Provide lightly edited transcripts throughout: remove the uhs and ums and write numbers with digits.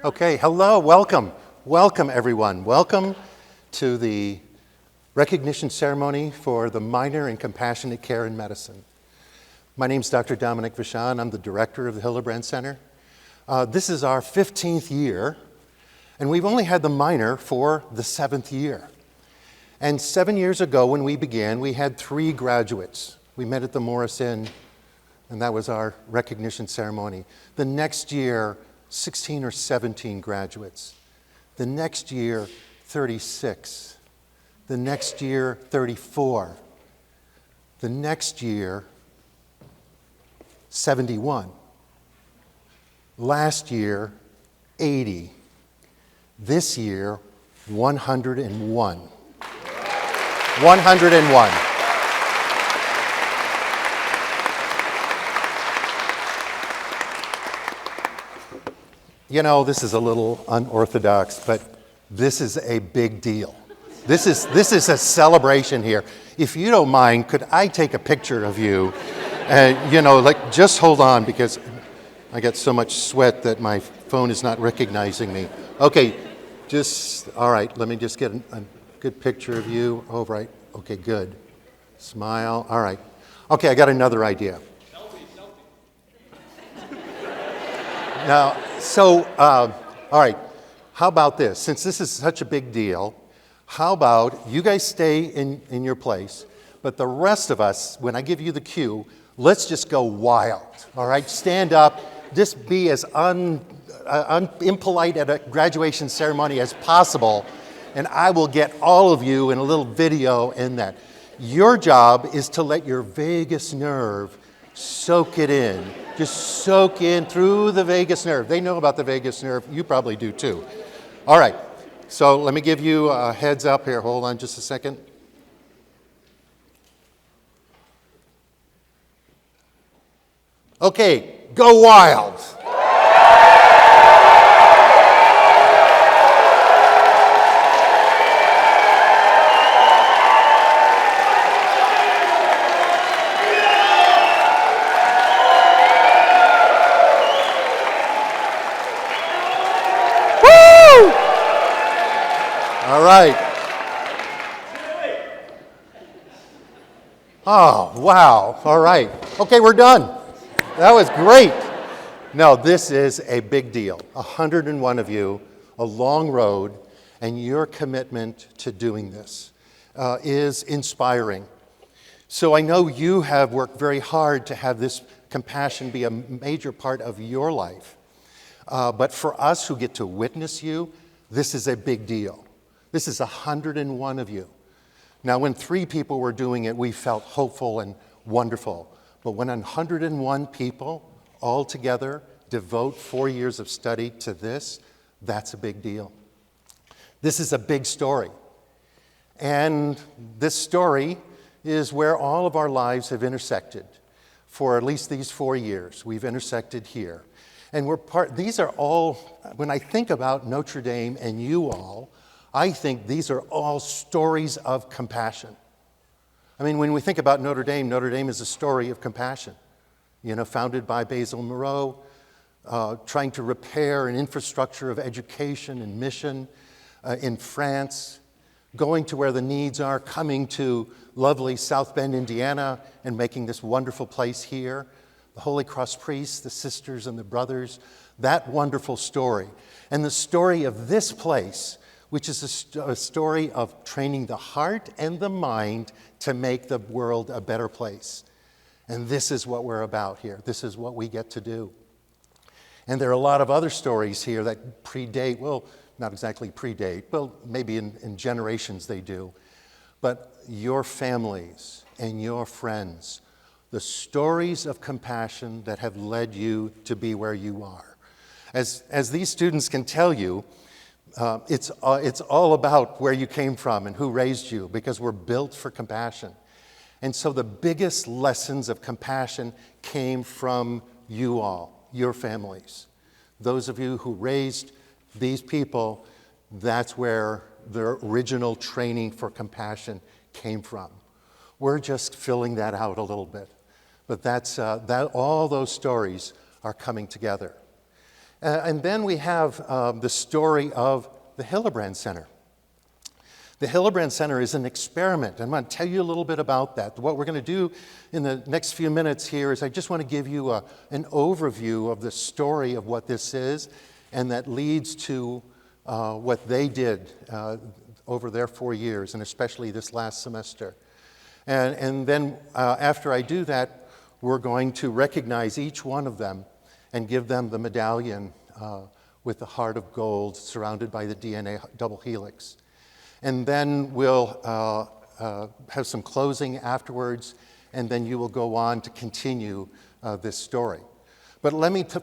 Okay, hello, welcome. Welcome, everyone. Welcome to the recognition ceremony for the minor in compassionate care in medicine. My name's Dr. Dominic Vachon. I'm the director of the Hillebrand Center. This is our 15th year, and we've only had the minor for the 7th year. And 7 years ago when we began, we had 3 graduates. We met at the Morris Inn, and that was our recognition ceremony. The next year, 16 or 17 graduates. The next year, 36. The next year, 34. The next year, 71. Last year, 80. This year, 101. 101. You know, this is a little unorthodox, but this is a big deal. This is a celebration here. If you don't mind, could I take a picture of you? Just hold on, because I got so much sweat that my phone is not recognizing me. Okay, all right, let me just get a good picture of you. Oh, right, okay, good. Smile, all right. Okay, I got another idea. Now, all right, how about this? Since this is such a big deal, how about you guys stay in your place, but the rest of us, when I give you the cue, let's just go wild, all right? Stand up, just be as impolite at a graduation ceremony as possible, and I will get all of you in a little video in that. Your job is to let your vagus nerve soak it in. Just soak in through the vagus nerve. They know about the vagus nerve. You probably do too. All right. So let me give you a heads up here. Hold on just a second. Okay, go wild. All right. Oh, wow. All right. Okay, we're done. That was great. No, this is a big deal. 101 of you, a long road, and your commitment to doing this is inspiring. So I know you have worked very hard to have this compassion be a major part of your life. But for us who get to witness you, this is a big deal. This is 101 of you. Now, when 3 people were doing it, we felt hopeful and wonderful. But when 101 people all together devote 4 years of study to this, that's a big deal. This is a big story. And this story is where all of our lives have intersected. For at least these 4 years, we've intersected here. And these are all, when I think about Notre Dame and you all, I think these are all stories of compassion. I mean, when we think about Notre Dame is a story of compassion. You know, founded by Basil Moreau, trying to repair an infrastructure of education and mission in France, going to where the needs are, coming to lovely South Bend, Indiana, and making this wonderful place here. The Holy Cross priests, the sisters and the brothers, that wonderful story. And the story of this place, which is a story of training the heart and the mind to make the world a better place. And this is what we're about here. This is what we get to do. And there are a lot of other stories here that predate, well, not exactly predate, well, maybe in generations they do. But your families and your friends, the stories of compassion that have led you to be where you are. As these students can tell you, it's all about where you came from and who raised you, because we're built for compassion. And so the biggest lessons of compassion came from you all, your families. Those of you who raised these people, that's where the original training for compassion came from. We're just filling that out a little bit. But all those stories are coming together. And then we have the story of the Hillebrand Center. The Hillebrand Center is an experiment. I'm going to tell you a little bit about that. What we're going to do in the next few minutes here is I just want to give you an overview of the story of what this is, and that leads to what they did over their 4 years, and especially this last semester. And then after I do that, we're going to recognize each one of them and give them the medallion with the heart of gold surrounded by the DNA double helix. And then we'll have some closing afterwards, and then you will go on to continue this story. But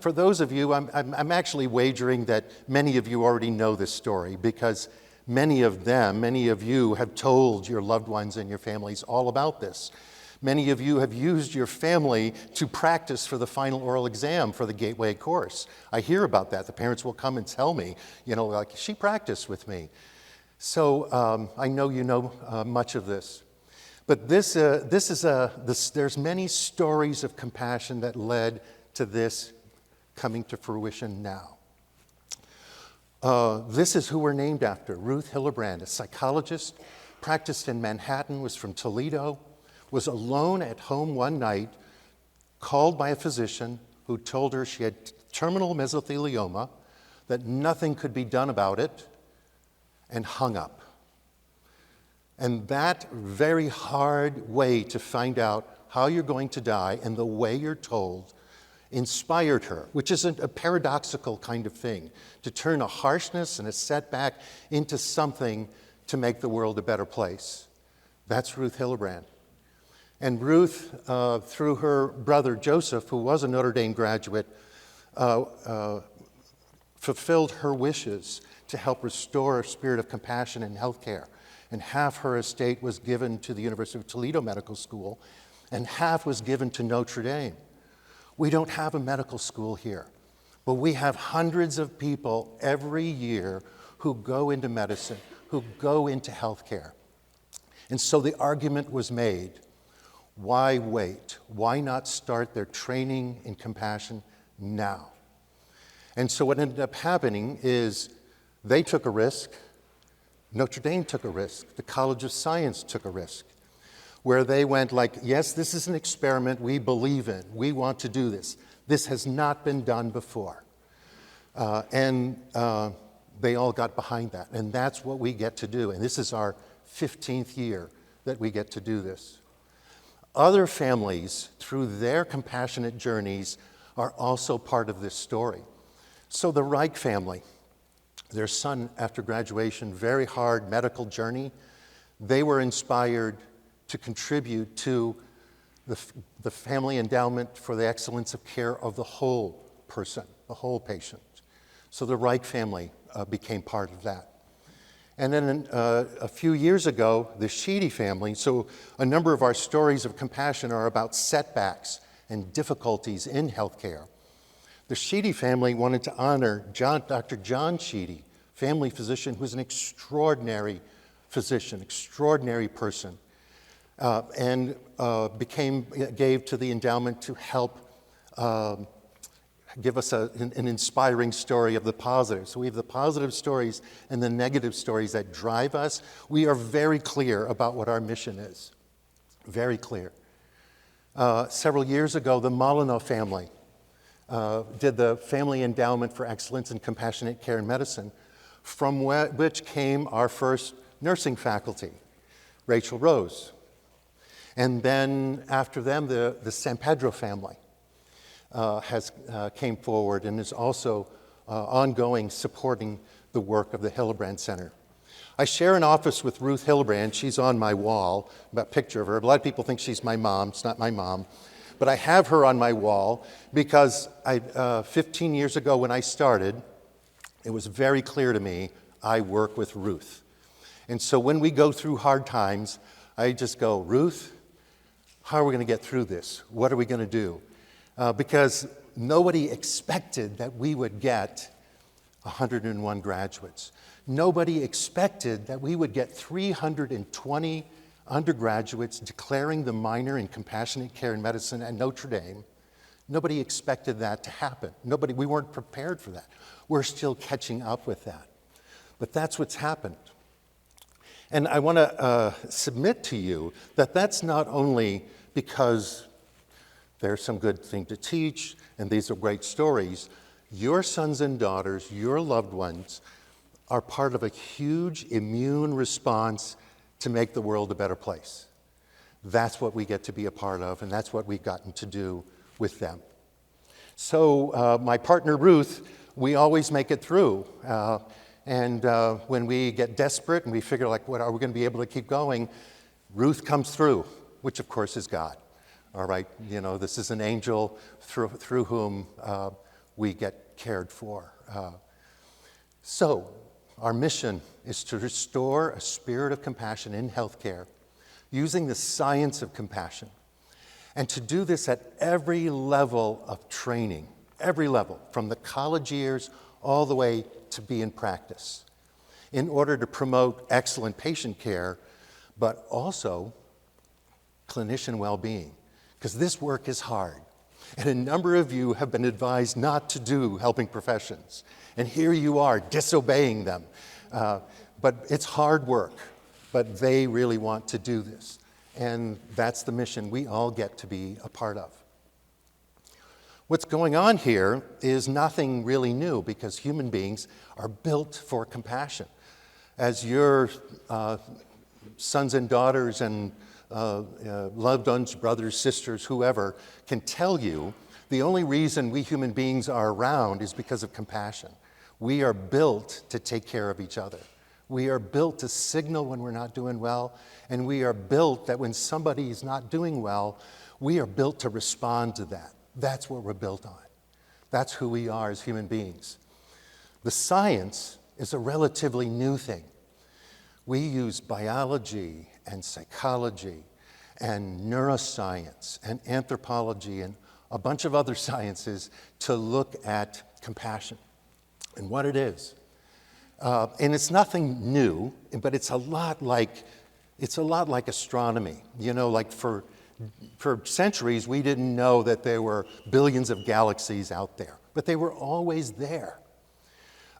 for those of you, I'm actually wagering that many of you already know this story, because many of you have told your loved ones and your families all about this. Many of you have used your family to practice for the final oral exam for the Gateway course. I hear about that. The parents will come and tell me, like, she practiced with me. So I know you know much of this. But there's many stories of compassion that led to this coming to fruition now. This is who we're named after. Ruth Hillebrand, a psychologist, practiced in Manhattan, was from Toledo, was alone at home one night, called by a physician who told her she had terminal mesothelioma, that nothing could be done about it, and hung up. And that very hard way to find out how you're going to die and the way you're told inspired her, which is a paradoxical kind of thing, to turn a harshness and a setback into something to make the world a better place. That's Ruth Hillebrand. And Ruth, through her brother Joseph, who was a Notre Dame graduate, fulfilled her wishes to help restore a spirit of compassion in healthcare. And half her estate was given to the University of Toledo Medical School, and half was given to Notre Dame. We don't have a medical school here, but we have hundreds of people every year who go into medicine, who go into healthcare. And so the argument was made, why wait? Why not start their training in compassion now? And so what ended up happening is they took a risk, Notre Dame took a risk, the College of Science took a risk, where they went like, yes, this is an experiment we believe in, we want to do this. This has not been done before. And they all got behind that, and that's what we get to do. And this is our 15th year that we get to do this. Other families, through their compassionate journeys, are also part of this story. So the Reich family, their son, after graduation, very hard medical journey, they were inspired to contribute to the family endowment for the excellence of care of the whole person, the whole patient. So the Reich family became part of that. And then a few years ago, the Sheedy family, so a number of our stories of compassion are about setbacks and difficulties in healthcare. The Sheedy family wanted to honor Dr. John Sheedy, family physician, who's an extraordinary physician, extraordinary person, and gave to the endowment to help give us an inspiring story of the positive. So we have the positive stories and the negative stories that drive us. We are very clear about what our mission is, very clear. Several years ago, the Molyneux family did the Family Endowment for Excellence in Compassionate Care in Medicine, from which came our first nursing faculty, Rachel Rose. And then after them, the San Pedro family came forward and is also ongoing supporting the work of the Hillebrand Center. I share an office with Ruth Hillebrand. She's on my wall, a picture of her. A lot of people think she's my mom. It's not my mom. But I have her on my wall because 15 years ago when I started, it was very clear to me I work with Ruth. And so when we go through hard times, I just go, Ruth, how are we going to get through this? What are we going to do? Because nobody expected that we would get 101 graduates. Nobody expected that we would get 320 undergraduates declaring the minor in compassionate care and medicine at Notre Dame Nobody expected that to happen. We weren't prepared for that. We're still catching up with that. But that's what's happened. And I want to submit to you that that's not only because there's some good thing to teach and these are great stories. Your sons and daughters, your loved ones, are part of a huge immune response to make the world a better place. That's what we get to be a part of, and that's what we've gotten to do with them. So my partner Ruth, we always make it through. And when we get desperate and we figure, like, what are we going to be able to keep going? Ruth comes through, which of course is God. All right, this is an angel through whom we get cared for. So our mission is to restore a spirit of compassion in healthcare using the science of compassion, and to do this at every level of training, every level, from the college years all the way to be in practice, in order to promote excellent patient care, but also clinician well-being, because this work is hard. And a number of you have been advised not to do helping professions, and here you are disobeying them. But it's hard work, but they really want to do this. And that's the mission we all get to be a part of. What's going on here is nothing really new, because human beings are built for compassion. As your sons and daughters and loved ones, brothers, sisters, whoever, can tell you, the only reason we human beings are around is because of compassion. We are built to take care of each other. We are built to signal when we're not doing well, and we are built that when somebody is not doing well, we are built to respond to that. That's what we're built on. That's who we are as human beings. The science is a relatively new thing. We use biology and psychology and neuroscience and anthropology and a bunch of other sciences to look at compassion and what it is. And it's nothing new, but it's a lot like astronomy. Like for centuries, we didn't know that there were billions of galaxies out there, but they were always there.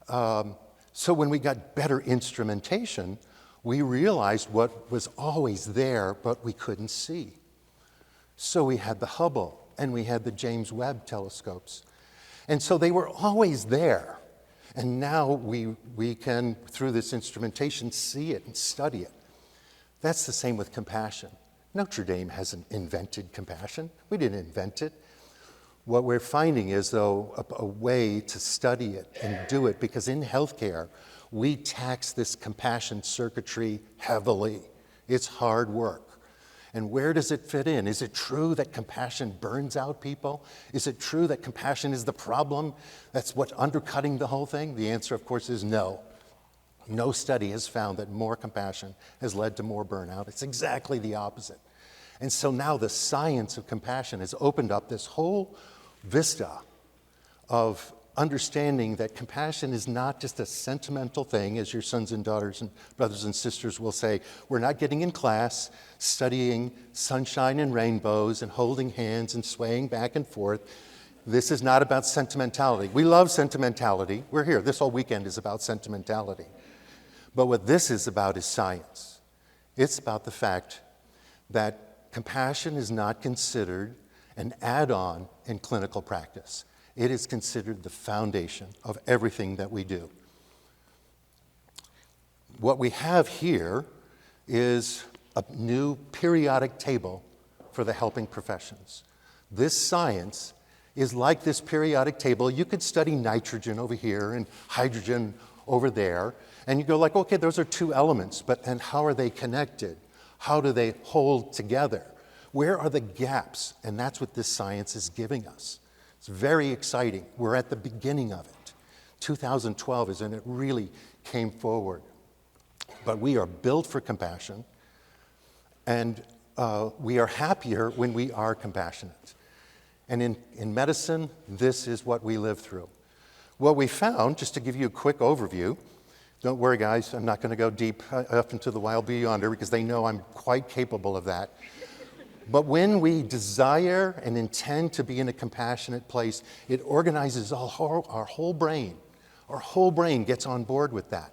So when we got better instrumentation, we realized what was always there, but we couldn't see. So we had the Hubble, and we had the James Webb telescopes. And so they were always there. And now we can, through this instrumentation, see it and study it. That's the same with compassion. Notre Dame hasn't invented compassion. We didn't invent it. What we're finding is, though, a way to study it and do it, because in healthcare, we tax this compassion circuitry heavily. It's hard work. And where does it fit in? Is it true that compassion burns out people? Is it true that compassion is the problem? That's what's undercutting the whole thing? The answer, of course, is no. No study has found that more compassion has led to more burnout. It's exactly the opposite. And so now the science of compassion has opened up this whole vista of understanding that compassion is not just a sentimental thing, as your sons and daughters and brothers and sisters will say. We're not getting in class, studying sunshine and rainbows and holding hands and swaying back and forth. This is not about sentimentality. We love sentimentality. We're here. This whole weekend is about sentimentality. But what this is about is science. It's about the fact that compassion is not considered an add-on in clinical practice. It is considered the foundation of everything that we do. What we have here is a new periodic table for the helping professions. This science is like this periodic table. You could study nitrogen over here and hydrogen over there, and you go like, okay, those are two elements, and how are they connected? How do they hold together? Where are the gaps? And that's what this science is giving us. It's very exciting. We're at the beginning of it. 2012 is when it really came forward. But we are built for compassion, and we are happier when we are compassionate. And in medicine, this is what we live through. What we found, just to give you a quick overview, don't worry guys, I'm not going to go deep up into the wild beyonder because they know I'm quite capable of that. But when we desire and intend to be in a compassionate place, it organizes our whole brain. Our whole brain gets on board with that.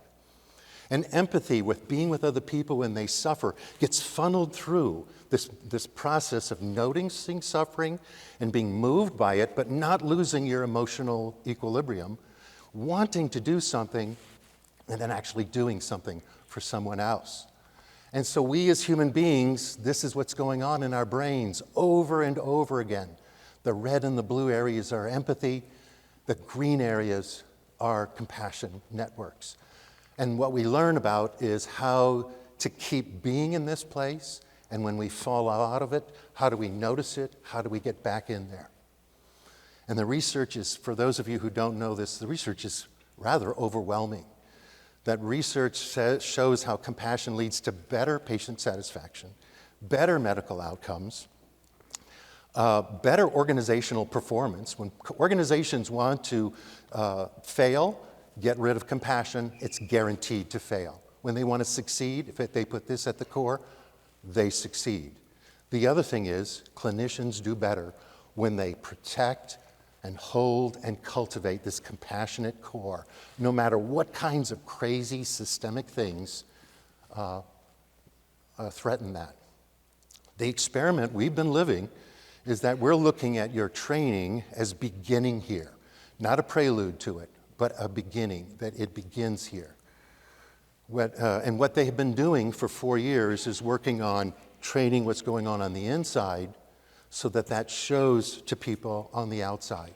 And empathy, with being with other people when they suffer, gets funneled through this process of noticing suffering and being moved by it, but not losing your emotional equilibrium, wanting to do something, and then actually doing something for someone else. And so we as human beings, this is what's going on in our brains over and over again. The red and the blue areas are empathy. The green areas are compassion networks. And what we learn about is how to keep being in this place, and when we fall out of it, how do we notice it? How do we get back in there? And the research is, for those of you who don't know this, the research is rather overwhelming. That research shows how compassion leads to better patient satisfaction, better medical outcomes, better organizational performance. When organizations want to fail, get rid of compassion, it's guaranteed to fail. When they want to succeed, if they put this at the core, they succeed. The other thing is, clinicians do better when they protect and hold and cultivate this compassionate core, no matter what kinds of crazy systemic things threaten that. The experiment we've been living is that we're looking at your training as beginning here, not a prelude to it, but a beginning, that it begins here. And what they have been doing for 4 years is working on training what's going on the inside so that that shows to people on the outside.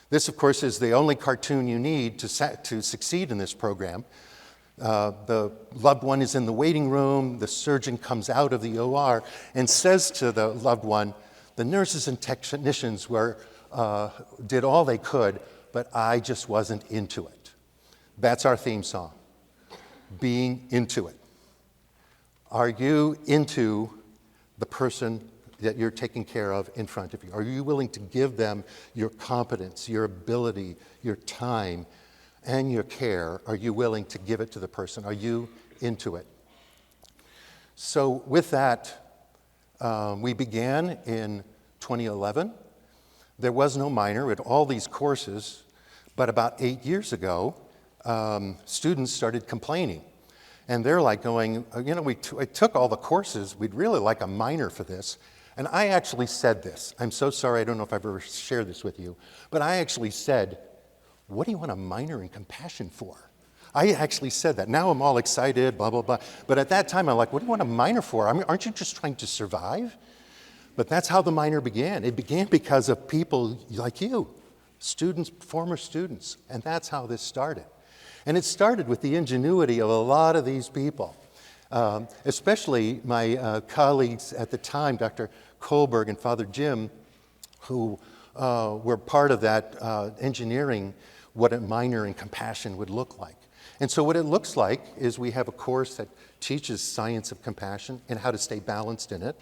This, of course, is the only cartoon you need to succeed in this program. The loved one is in the waiting room. The surgeon comes out of the OR and says to the loved one, the nurses and technicians did all they could, but I just wasn't into it. That's our theme song, being into it. Are you into the person that you're taking care of in front of you? Are you willing to give them your competence, your ability, your time, and your care? Are you willing to give it to the person? Are you into it? So with that, we began in 2011. There was no minor at all these courses, but about 8 years ago, students started complaining. And they're like going, I took all the courses, we'd really like a minor for this. And I actually said this. I'm so sorry, I don't know if I've ever shared this with you, but I actually said, what do you want a minor in compassion for? I actually said that. Now I'm all excited, blah, blah, blah. But at that time, I'm like, what do you want a minor for? I mean, aren't you just trying to survive? But that's how the minor began. It began because of people like you, students, former students, and that's how this started. And it started with the ingenuity of a lot of these people, especially my colleagues at the time, Dr. Kohlberg and Father Jim, who were part of that engineering what a minor in compassion would look like. And so what it looks like is we have a course that teaches science of compassion and how to stay balanced in it.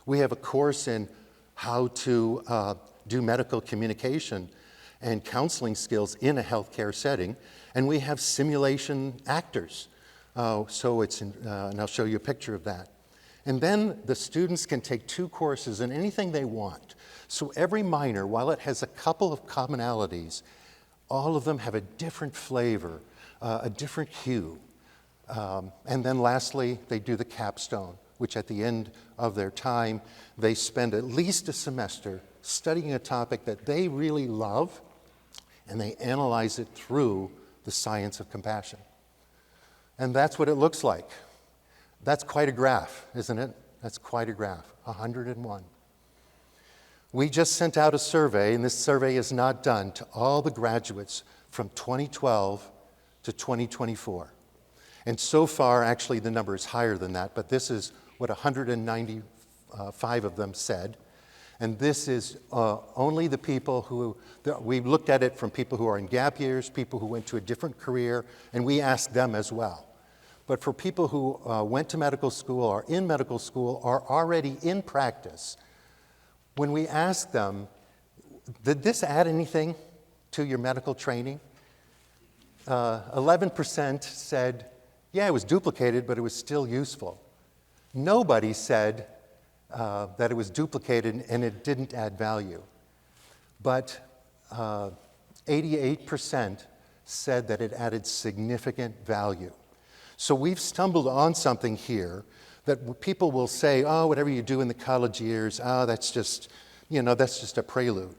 We have a course in how to do medical communication and counseling skills in a healthcare setting. And we have simulation actors. And I'll show you a picture of that. And then the students can take 2 courses in anything they want. So every minor, while it has a couple of commonalities, all of them have a different flavor, a different hue. And then lastly, they do the capstone, which at the end of their time, they spend at least a semester studying a topic that they really love, and they analyze it through the science of compassion. And that's what it looks like. That's quite a graph, isn't it? That's quite a graph, 101. We just sent out a survey, and this survey is not done, to all the graduates from 2012 to 2024. And so far, actually, the number is higher than that, but this is what 195 of them said. And this is only the people who, we looked at it from people who are in gap years, people who went to a different career, and we asked them as well. But for people who went to medical school, are in medical school, are already in practice, when we asked them, did this add anything to your medical training? 11% said, yeah, it was duplicated, but it was still useful. Nobody said, that it was duplicated and it didn't add value. But 88% said that it added significant value. So we've stumbled on something here that people will say, oh, whatever you do in the college years, oh, that's just a prelude.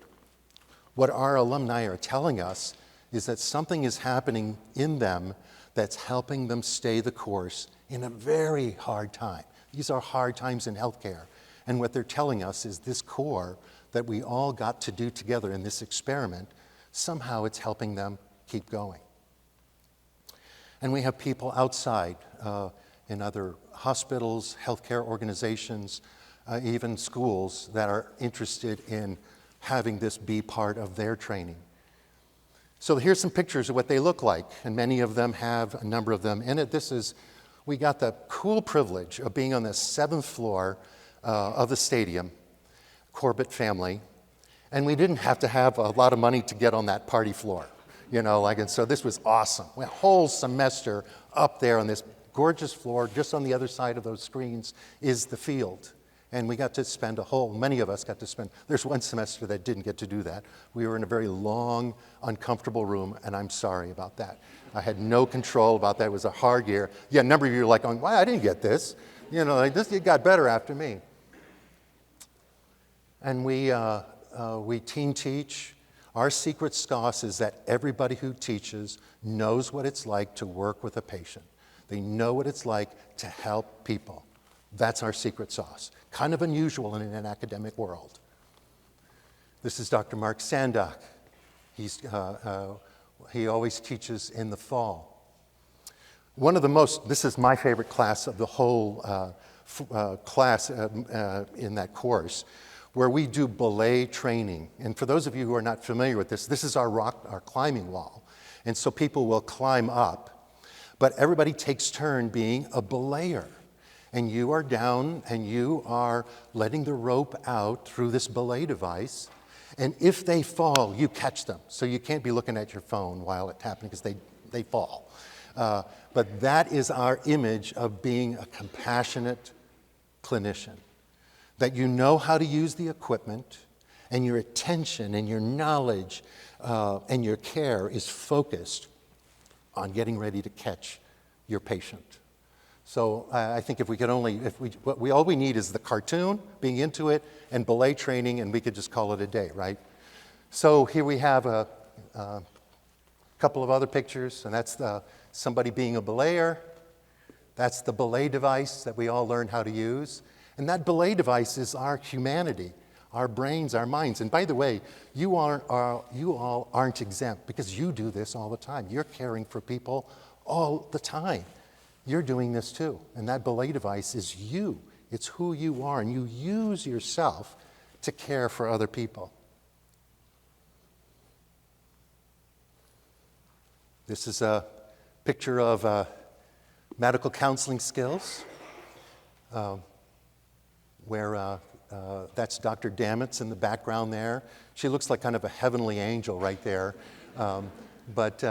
What our alumni are telling us is that something is happening in them that's helping them stay the course in a very hard time. These are hard times in healthcare. And what they're telling us is this core that we all got to do together in this experiment, somehow it's helping them keep going. And we have people outside in other hospitals, healthcare organizations, even schools that are interested in having this be part of their training. So here's some pictures of what they look like, and many of them have a number of them in it. We got the cool privilege of being on the 7th floor of the stadium, Corbett family, and we didn't have to have a lot of money to get on that party floor, and so this was awesome. A whole semester up there on this gorgeous floor, just on the other side of those screens is the field. And we got to spend many of us got to spend, there's one semester that didn't get to do that. We were in a very long, uncomfortable room, and I'm sorry about that. I had no control about that. It was a hard year. Yeah, a number of you are like, going, why, I didn't get this. It got better after me. And we team teach. Our secret sauce is that everybody who teaches knows what it's like to work with a patient. They know what it's like to help people. That's our secret sauce. Kind of unusual in an academic world. This is Dr. Mark Sandock. He always teaches in the fall. This is my favorite class of the whole class in that course, where we do belay training. And for those of you who are not familiar with this is our climbing wall. And so people will climb up, but everybody takes turn being a belayer. And you are down and you are letting the rope out through this belay device. And if they fall, you catch them. So you can't be looking at your phone while it's happening because they fall. But that is our image of being a compassionate clinician. That you know how to use the equipment, and your attention and your knowledge and your care is focused on getting ready to catch your patient. So I think all we need is the cartoon, being into it, and belay training, and we could just call it a day, right? So here we have a couple of other pictures, and that's somebody being a belayer. That's the belay device that we all learn how to use. And that belay device is our humanity, our brains, our minds. And by the way, you all aren't exempt because you do this all the time. You're caring for people all the time. You're doing this too. And that belay device is you. It's who you are. And you use yourself to care for other people. This is a picture of medical counseling skills, where that's Dr. Damitz in the background there. She looks like kind of a heavenly angel right there. But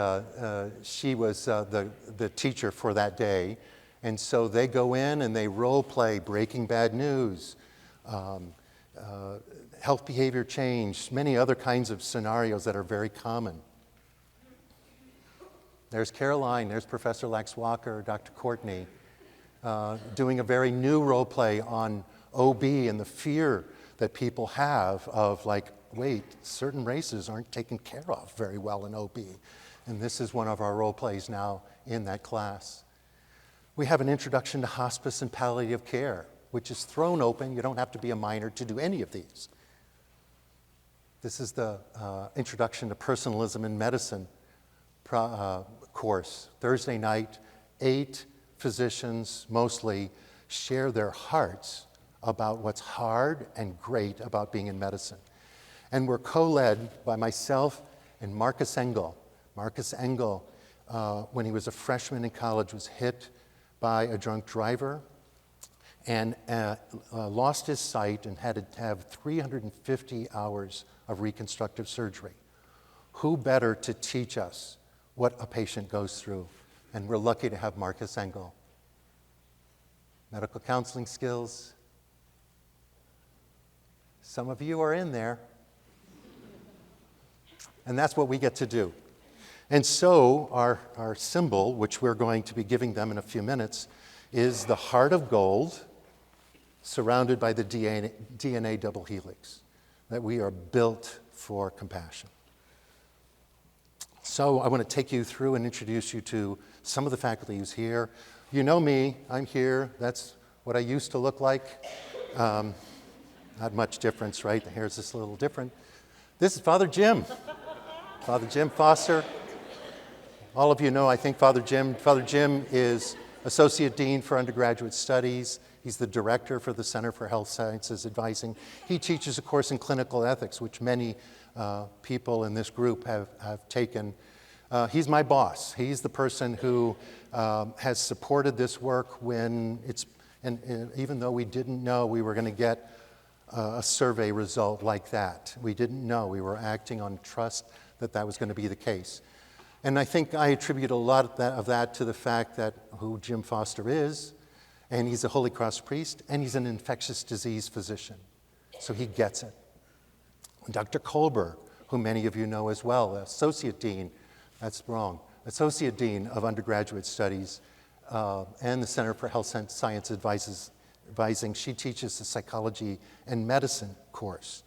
she was the teacher for that day. And so they go in and they role play Breaking Bad News, health behavior change, many other kinds of scenarios that are very common. There's Caroline, there's Professor Lax Walker, Dr. Courtney, doing a very new role play on OB and the fear that people have of wait, certain races aren't taken care of very well in OB. And this is one of our role plays now in that class. We have an introduction to hospice and palliative care, which is thrown open. You don't have to be a minor to do any of these. This is the introduction to personalism in medicine course. Thursday night, 8 physicians mostly share their hearts about what's hard and great about being in medicine. And we're co-led by myself and Marcus Engel. Marcus Engel, when he was a freshman in college, was hit by a drunk driver and lost his sight and had to have 350 hours of reconstructive surgery. Who better to teach us what a patient goes through? And we're lucky to have Marcus Engel. Medical counseling skills. Some of you are in there. And that's what we get to do. And so our symbol, which we're going to be giving them in a few minutes, is the heart of gold surrounded by the DNA double helix, that we are built for compassion. So I want to take you through and introduce you to some of the faculty who's here. You know me, I'm here. That's what I used to look like. Not much difference, right? The hair's just a little different. This is Father Jim. Father Jim Foster. All of you know, I think, Father Jim. Father Jim is Associate Dean for Undergraduate Studies. He's the Director for the Center for Health Sciences Advising. He teaches a course in clinical ethics, which many people in this group have taken. He's my boss. He's the person who has supported this work when and even though we didn't know we were going to get a survey result like that. We didn't know. We were acting on trust that was going to be the case. And I think I attribute a lot of that to the fact that who Jim Foster is, and he's a Holy Cross priest, and he's an infectious disease physician. So he gets it. Dr. Kolber, who many of you know as well, Associate Dean, that's wrong, Associate Dean of Undergraduate Studies and the Center for Health Science Advising. She teaches the Psychology and Medicine course.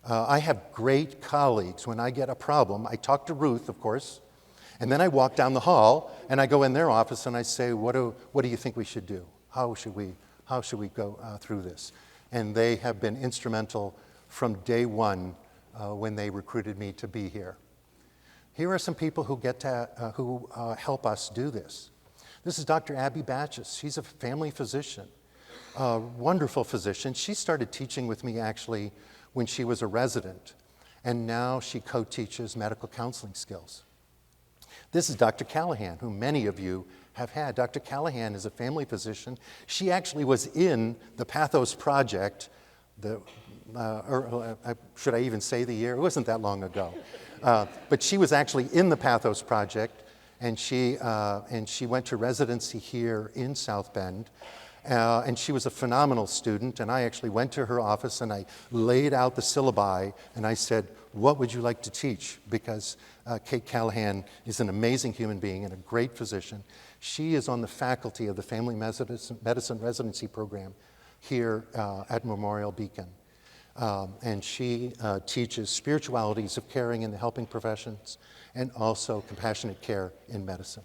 I have great colleagues. When I get a problem, I talk to Ruth, of course, and then I walk down the hall and I go in their office and I say, what do you think we should do? How should we go through this? And they have been instrumental from day one when they recruited me to be here. Here are some people who help us do this. This is Dr. Abby Batches. She's a family physician, a wonderful physician. She started teaching with me actually when she was a resident, and now she co-teaches medical counseling skills. This is Dr. Callahan, who many of you have had. Dr. Callahan is a family physician. She actually was in the Pathos Project. Should I even say the year? It wasn't that long ago. But she was actually in the Pathos Project, and she went to residency here in South Bend. And she was a phenomenal student, and I actually went to her office and I laid out the syllabi and I said, what would you like to teach? Because Kate Callahan is an amazing human being and a great physician. She is on the faculty of the Family Medicine Residency Program here at Memorial Beacon. And she teaches spiritualities of caring in the helping professions and also compassionate care in medicine.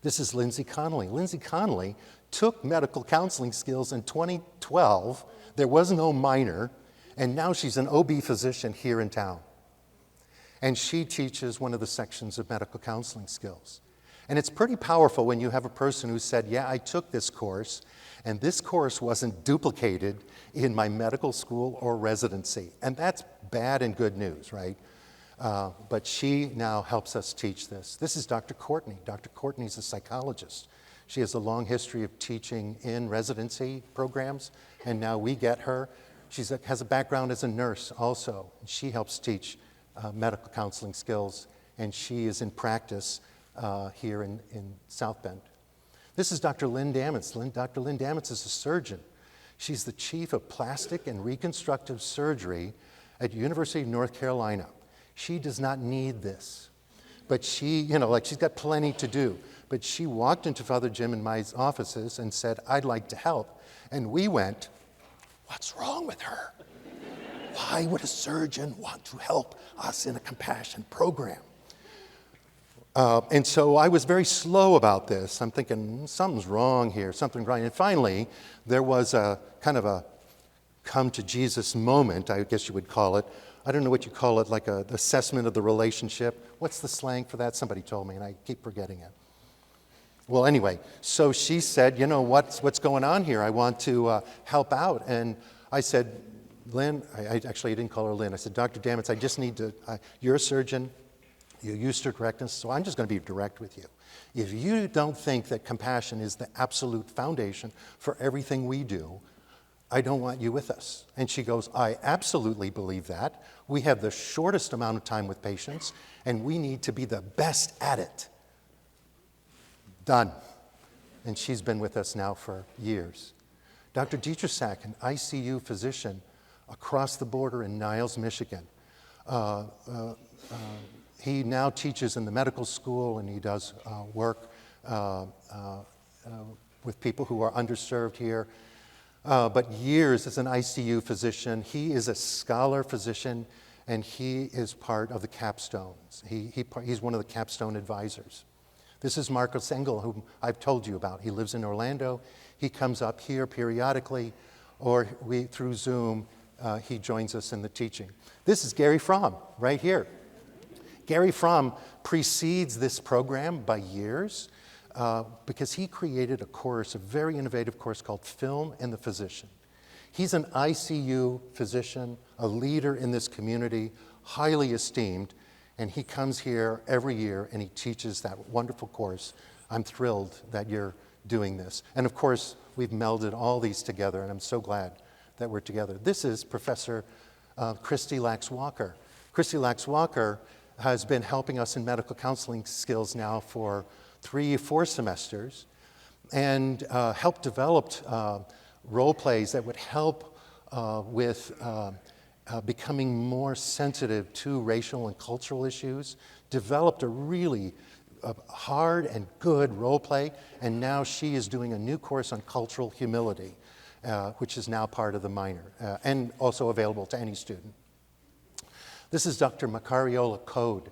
This is Lindsay Connolly. Lindsay Connolly took medical counseling skills in 2012. There was no minor, and now she's an OB physician here in town. And she teaches one of the sections of medical counseling skills. And it's pretty powerful when you have a person who said, yeah, I took this course, and this course wasn't duplicated in my medical school or residency. And that's bad and good news, right? But she now helps us teach this. This is Dr. Courtney. Dr. Courtney's a psychologist. She has a long history of teaching in residency programs, and now we get her. She has a background as a nurse also. She helps teach medical counseling skills, and she is in practice here in South Bend. This is Dr. Lynn Damitz. Dr. Lynn Damitz is a surgeon. She's the chief of plastic and reconstructive surgery at University of North Carolina. She does not need this, but she's got plenty to do. But she walked into Father Jim and my offices and said, I'd like to help. And we went, what's wrong with her? Why would a surgeon want to help us in a compassion program? And so I was very slow about this. I'm thinking, something's wrong here, something wrong. And finally, there was a kind of a come to Jesus moment, I guess you would call it. I don't know what you call it, like an assessment of the relationship. What's the slang for that? Somebody told me, and I keep forgetting it. Well, anyway, so she said, you know, what's going on here? I want to help out. And I said, Lynn, I didn't call her Lynn. I said, Dr. Damitz, I just need to, you're a surgeon. You used to directness, so I'm just going to be direct with you. If you don't think that compassion is the absolute foundation for everything we do, I don't want you with us. And she goes, I absolutely believe that. We have the shortest amount of time with patients, and we need to be the best at it. Done. And she's been with us now for years. Dr. Dietrichak, an ICU physician, across the border in Niles, Michigan. He now teaches in the medical school, and he does work with people who are underserved here. But years as an ICU physician. He is a scholar physician, and he is part of the capstones. He's one of the capstone advisors. This is Marcos Engel, whom I've told you about. He lives in Orlando. He comes up here periodically, or through Zoom, he joins us in the teaching. This is Gary Fromm, right here. Gary Fromm precedes this program by years because he created a course, a very innovative course called Film and the Physician. He's an ICU physician, a leader in this community, highly esteemed, and he comes here every year and he teaches that wonderful course. I'm thrilled that you're doing this. And of course, we've melded all these together, and I'm so glad that we're together. This is Professor Christy Lax-Walker. Christy Lax-Walker has been helping us in medical counseling skills now for 3 or 4 semesters, and helped develop role plays that would help with becoming more sensitive to racial and cultural issues, developed a really hard and good role play, and now she is doing a new course on cultural humility, which is now part of the minor, and also available to any student. This is Dr. Macariola Code.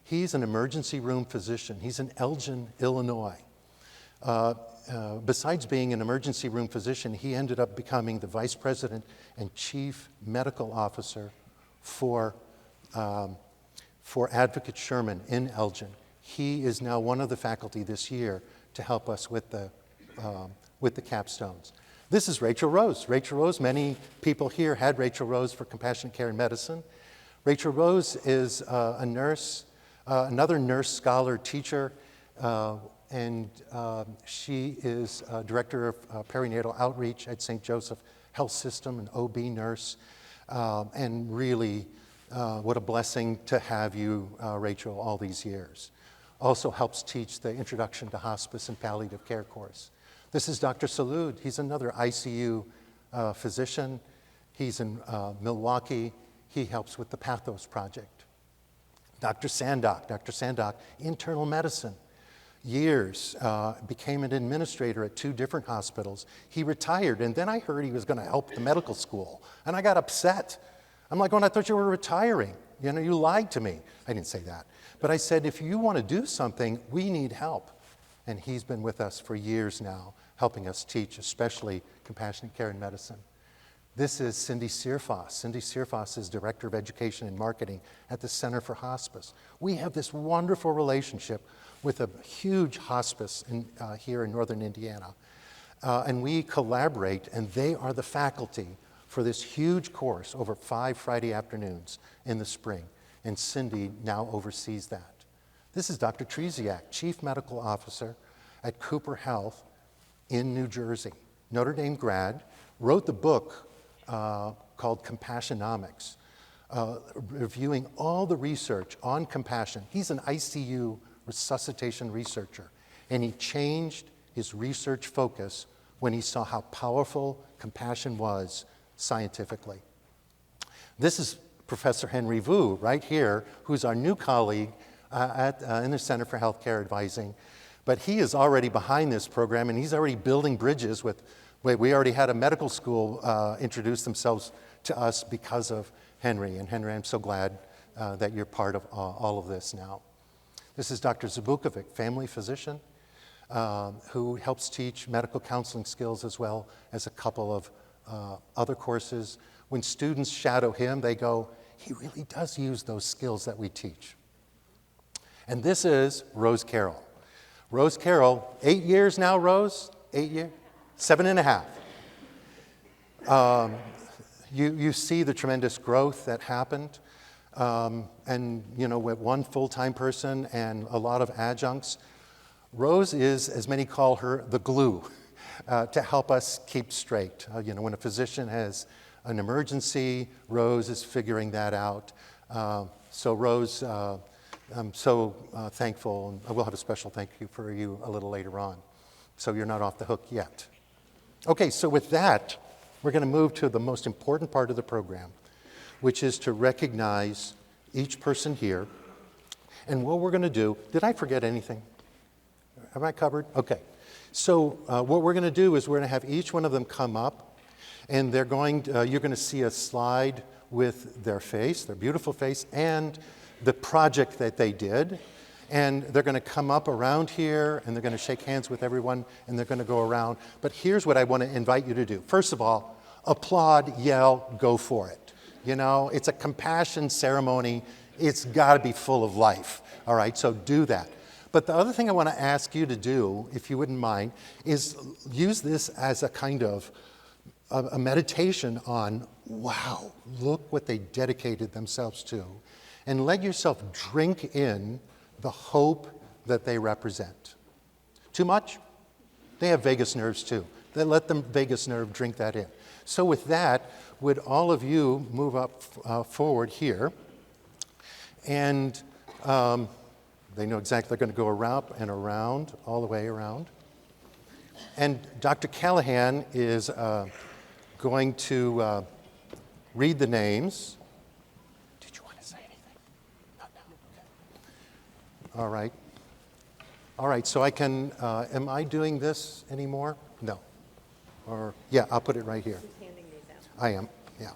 He's an emergency room physician. He's in Elgin, Illinois. Besides being an emergency room physician, he ended up becoming the vice president and chief medical officer for Advocate Sherman in Elgin. He is now one of the faculty this year to help us with the capstones. This is Rachel Rose. Rachel Rose, many people here had Rachel Rose for Compassionate Care in Medicine. Rachel Rose is a nurse, another nurse, scholar, teacher, and she is director of perinatal outreach at St. Joseph Health System, an OB nurse, and really what a blessing to have you, Rachel, all these years. Also helps teach the Introduction to Hospice and Palliative Care course. This is Dr. Salud. He's another ICU physician. He's in Milwaukee. He helps with the Pathos Project. Dr. Sandock, internal medicine. Years, became an administrator at 2 different hospitals. He retired, and then I heard he was going to help the medical school, and I got upset. I'm like, I thought you were retiring. You know, you lied to me. I didn't say that. But I said, if you want to do something, we need help. And he's been with us for years now, helping us teach, especially compassionate care in medicine. This is Cindy Searfoss. Cindy Searfoss is Director of Education and Marketing at the Center for Hospice. We have this wonderful relationship with a huge hospice here in northern Indiana. And we collaborate, and they are the faculty for this huge course over 5 Friday afternoons in the spring. And Cindy now oversees that. This is Dr. Treziak, Chief Medical Officer at Cooper Health in New Jersey. Notre Dame grad, wrote the book called Compassionomics, reviewing all the research on compassion. He's an ICU resuscitation researcher, and he changed his research focus when he saw how powerful compassion was scientifically. This is Professor Henry Vu, right here, who's our new colleague in the Center for Healthcare Advising. But he is already behind this program, and he's already building bridges with. We already had a medical school introduce themselves to us because of Henry. And Henry, I'm so glad that you're part of all of this now. This is Dr. Zabukovic, family physician, who helps teach medical counseling skills as well as a couple of other courses. When students shadow him, they go, he really does use those skills that we teach. And this is Rose Carroll. Rose Carroll, 8 years now, Rose? 8 years? 7.5. You see the tremendous growth that happened. And, you know, with 1 full-time person and a lot of adjuncts, Rose is, as many call her, the glue to help us keep straight. You know, when a physician has an emergency, Rose is figuring that out. So Rose, I'm so thankful, and I will have a special thank you for you a little later on. So you're not off the hook yet. Okay, so with that, we're going to move to the most important part of the program, which is to recognize each person here. And what we're going to do, did I forget anything? Am I covered? Okay. So what we're going to do is we're going to have each one of them come up, and they're going you're going to see a slide with their face, their beautiful face, and the project that they did. And they're going to come up around here, and they're going to shake hands with everyone, and they're going to go around. But here's what I want to invite you to do. First of all, applaud, yell, go for it. You know, it's a compassion ceremony. It's got to be full of life. All right, so do that. But the other thing I want to ask you to do, if you wouldn't mind, is use this as a kind of a meditation on, wow, look what they dedicated themselves to. And let yourself drink in the hope that they represent. Too much? They have vagus nerves too. Then let the vagus nerve drink that in. So with that, would all of you move up forward here? And they know exactly they're going to go around and around, all the way around. And Dr. Callahan is going to read the names. Did you want to say anything? No. Okay. All right. All right, so I can, am I doing this anymore? No. Or, yeah, I'll put it right here. He's handing these out. I am, yeah.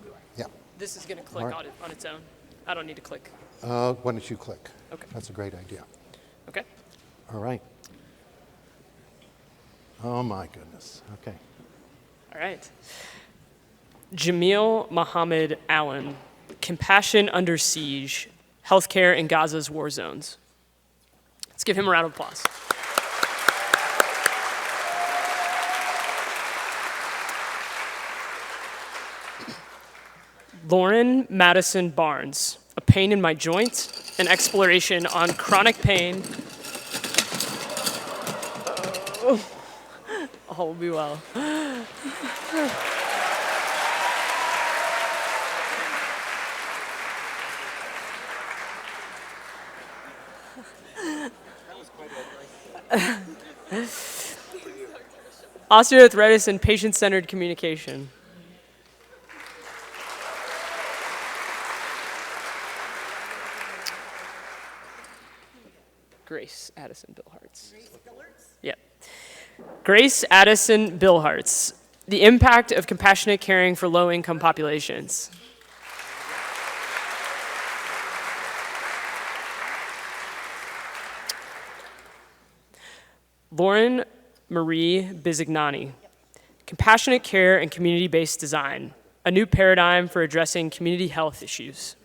This is going to click Right. on its own. I don't need to click. Why don't you click? Okay. That's a great idea. Okay. All right. Oh my goodness, okay. All right. Jamil Mohammed Allen, Compassion Under Siege, Healthcare in Gaza's War Zones. Let's give him a round of applause. Lauren Madison Barnes, A Pain in My Joint, an exploration on chronic pain. All will be well. Osteoarthritis and patient-centered communication. Grace Addison Billhartz. Yep. Grace Addison Billhartz. The impact of compassionate caring for low-income populations. Lauren Marie Bizignani. Compassionate care and community-based design. A new paradigm for addressing community health issues.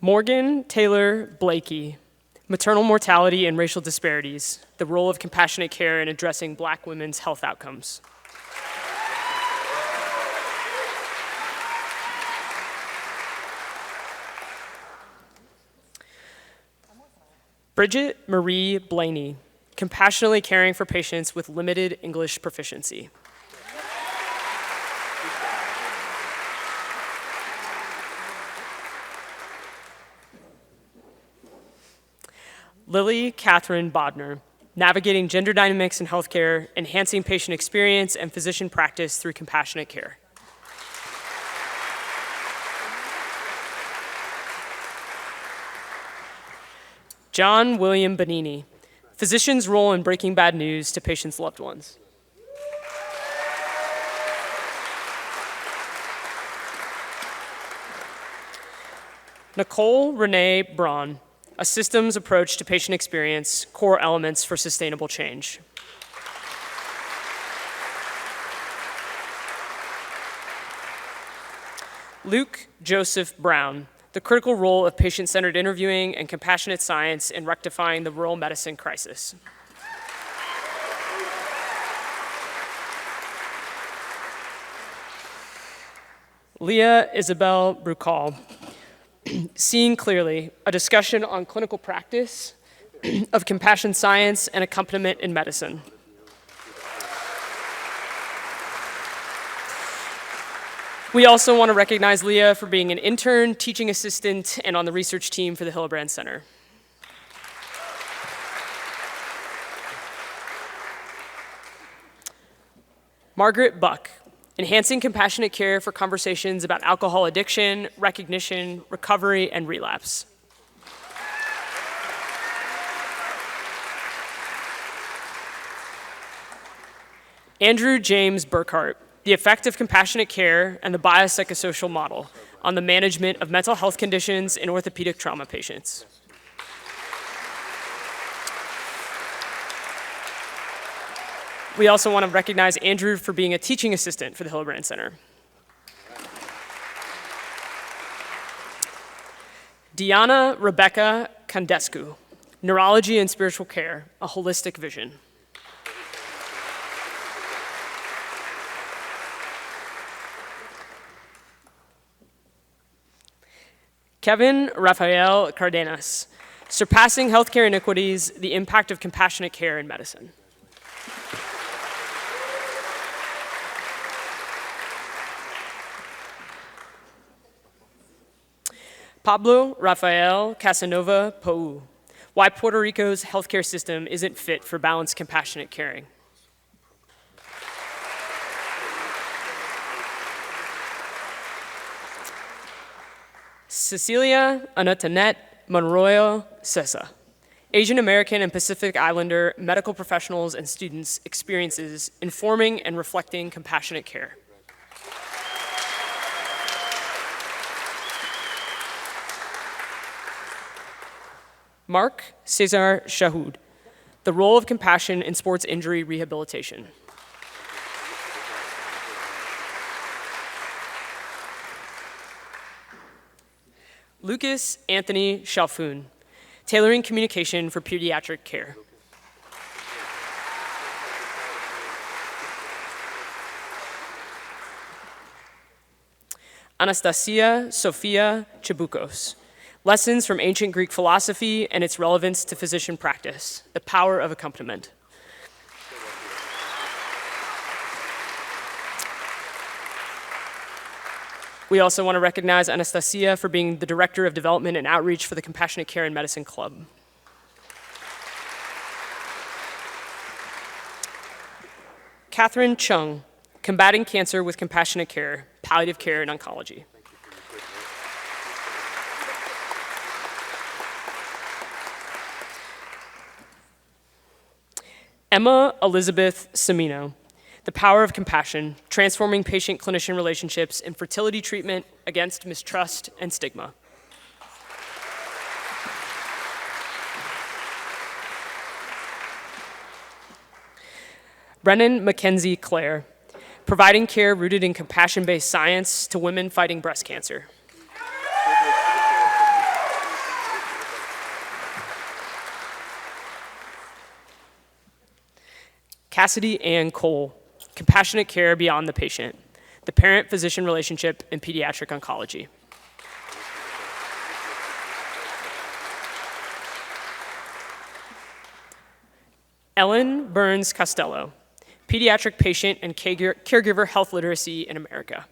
Morgan Taylor Blakey, Maternal Mortality and Racial Disparities, the role of compassionate care in addressing Black women's health outcomes. Bridget Marie Blaney, Compassionately Caring for Patients with Limited English Proficiency. Lily Catherine Bodner, Navigating Gender Dynamics in Healthcare, Enhancing Patient Experience and Physician Practice Through Compassionate Care. John William Bonini, Physician's Role in Breaking Bad News to Patients' Loved Ones. Nicole Renee Braun, A Systems Approach to Patient Experience, Core Elements for Sustainable Change. Luke Joseph Brown, The Critical Role of Patient-Centered Interviewing and Compassionate Science in Rectifying the Rural Medicine Crisis. Leah Isabel Brucal, Seeing Clearly, a discussion on clinical practice of compassion science and accompaniment in medicine. We also want to recognize Leah for being an intern, teaching assistant, and on the research team for the Hillebrand Center. Margaret Buck, enhancing compassionate care for conversations about alcohol addiction, recognition, recovery, and relapse. Andrew James Burkhart, the effect of compassionate care and the biopsychosocial model on the management of mental health conditions in orthopedic trauma patients. We also want to recognize Andrew for being a teaching assistant for the Hillebrand Center. Diana Rebecca Kandescu, Neurology and Spiritual Care, a Holistic Vision. Kevin Rafael Cardenas, Surpassing Healthcare Inequities, the Impact of Compassionate Care in Medicine. Pablo Rafael Casanova Pou, Why Puerto Rico's Healthcare System Isn't Fit for Balanced Compassionate Caring. Cecilia Anatoinette Monroyo Sessa, Asian American and Pacific Islander medical professionals and students' experiences informing and reflecting compassionate care. Mark Cesar Shahoud, The Role of Compassion in Sports Injury Rehabilitation. Lucas Anthony Chalfoun, Tailoring Communication for Pediatric Care. Anastasia Sofia Chibukos, Lessons from Ancient Greek Philosophy and its Relevance to Physician Practice, The Power of Accompaniment. We also want to recognize Anastasia for being the Director of Development and Outreach for the Compassionate Care in Medicine Club. Catherine Chung, Combating Cancer with Compassionate Care, Palliative Care and Oncology. Emma Elizabeth Semino, The Power of Compassion, Transforming Patient-Clinician Relationships in Fertility Treatment Against Mistrust and Stigma. Brennan Mackenzie Clare, Providing Care Rooted in Compassion-Based Science to Women Fighting Breast Cancer. Cassidy Ann Cole, Compassionate Care Beyond the Patient, the Parent-Physician Relationship in Pediatric Oncology. Ellen Burns Costello, Pediatric Patient and Caregiver Health Literacy in America.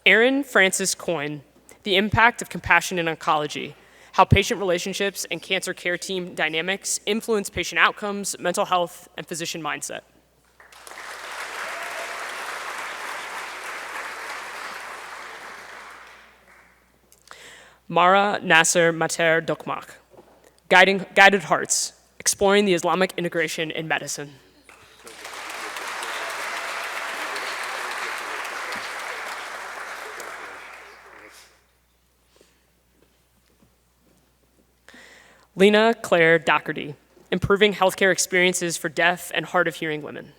Erin Francis Coyne, The Impact of Compassion in Oncology, How Patient Relationships and Cancer Care Team Dynamics Influence Patient Outcomes, Mental Health, and Physician Mindset. Mara Nasser Mater Dokmak, Guided Hearts, Exploring the Islamic Integration in Medicine. Lena Claire Doherty, Improving Healthcare Experiences for Deaf and Hard of Hearing Women.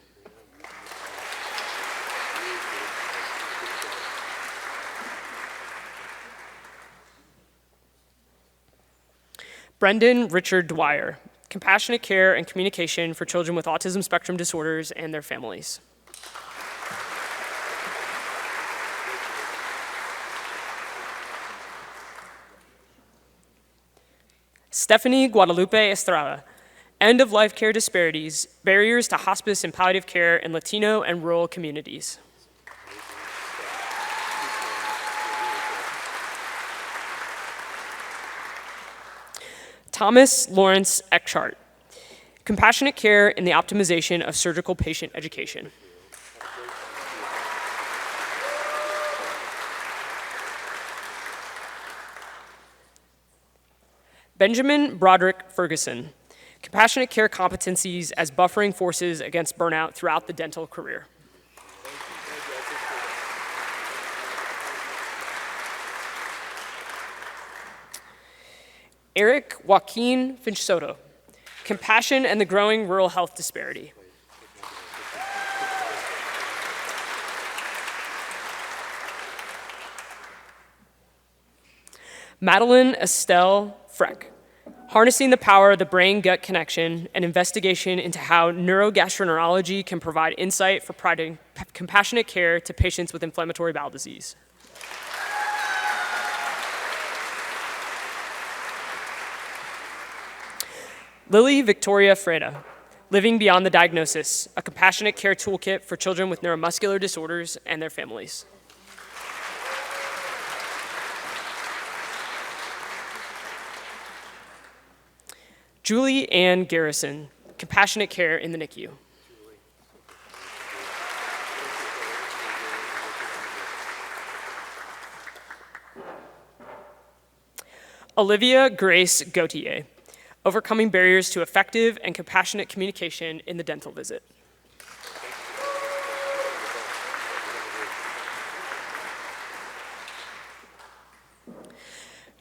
Brendan Richard Dwyer, Compassionate Care and Communication for Children with Autism Spectrum Disorders and their Families. Stephanie Guadalupe Estrada, End-of-Life Care Disparities, Barriers to Hospice and Palliative Care in Latino and Rural Communities. Thomas Lawrence Eckhart, Compassionate Care in the Optimization of Surgical Patient Education. Benjamin Broderick Ferguson, Compassionate Care Competencies as Buffering Forces Against Burnout Throughout the Dental Career. Eric Joaquin Finch Soto, Compassion and the Growing Rural Health Disparity. Madeline Estelle Freck, Harnessing the Power of the Brain-Gut Connection, an investigation into how neurogastroenterology can provide insight for providing compassionate care to patients with inflammatory bowel disease. Lily Victoria Freda, Living Beyond the Diagnosis, a compassionate care toolkit for children with neuromuscular disorders and their families. Julie Ann Garrison, Compassionate Care in the NICU. Olivia Grace Gautier, Overcoming Barriers to Effective and Compassionate Communication in the Dental Visit.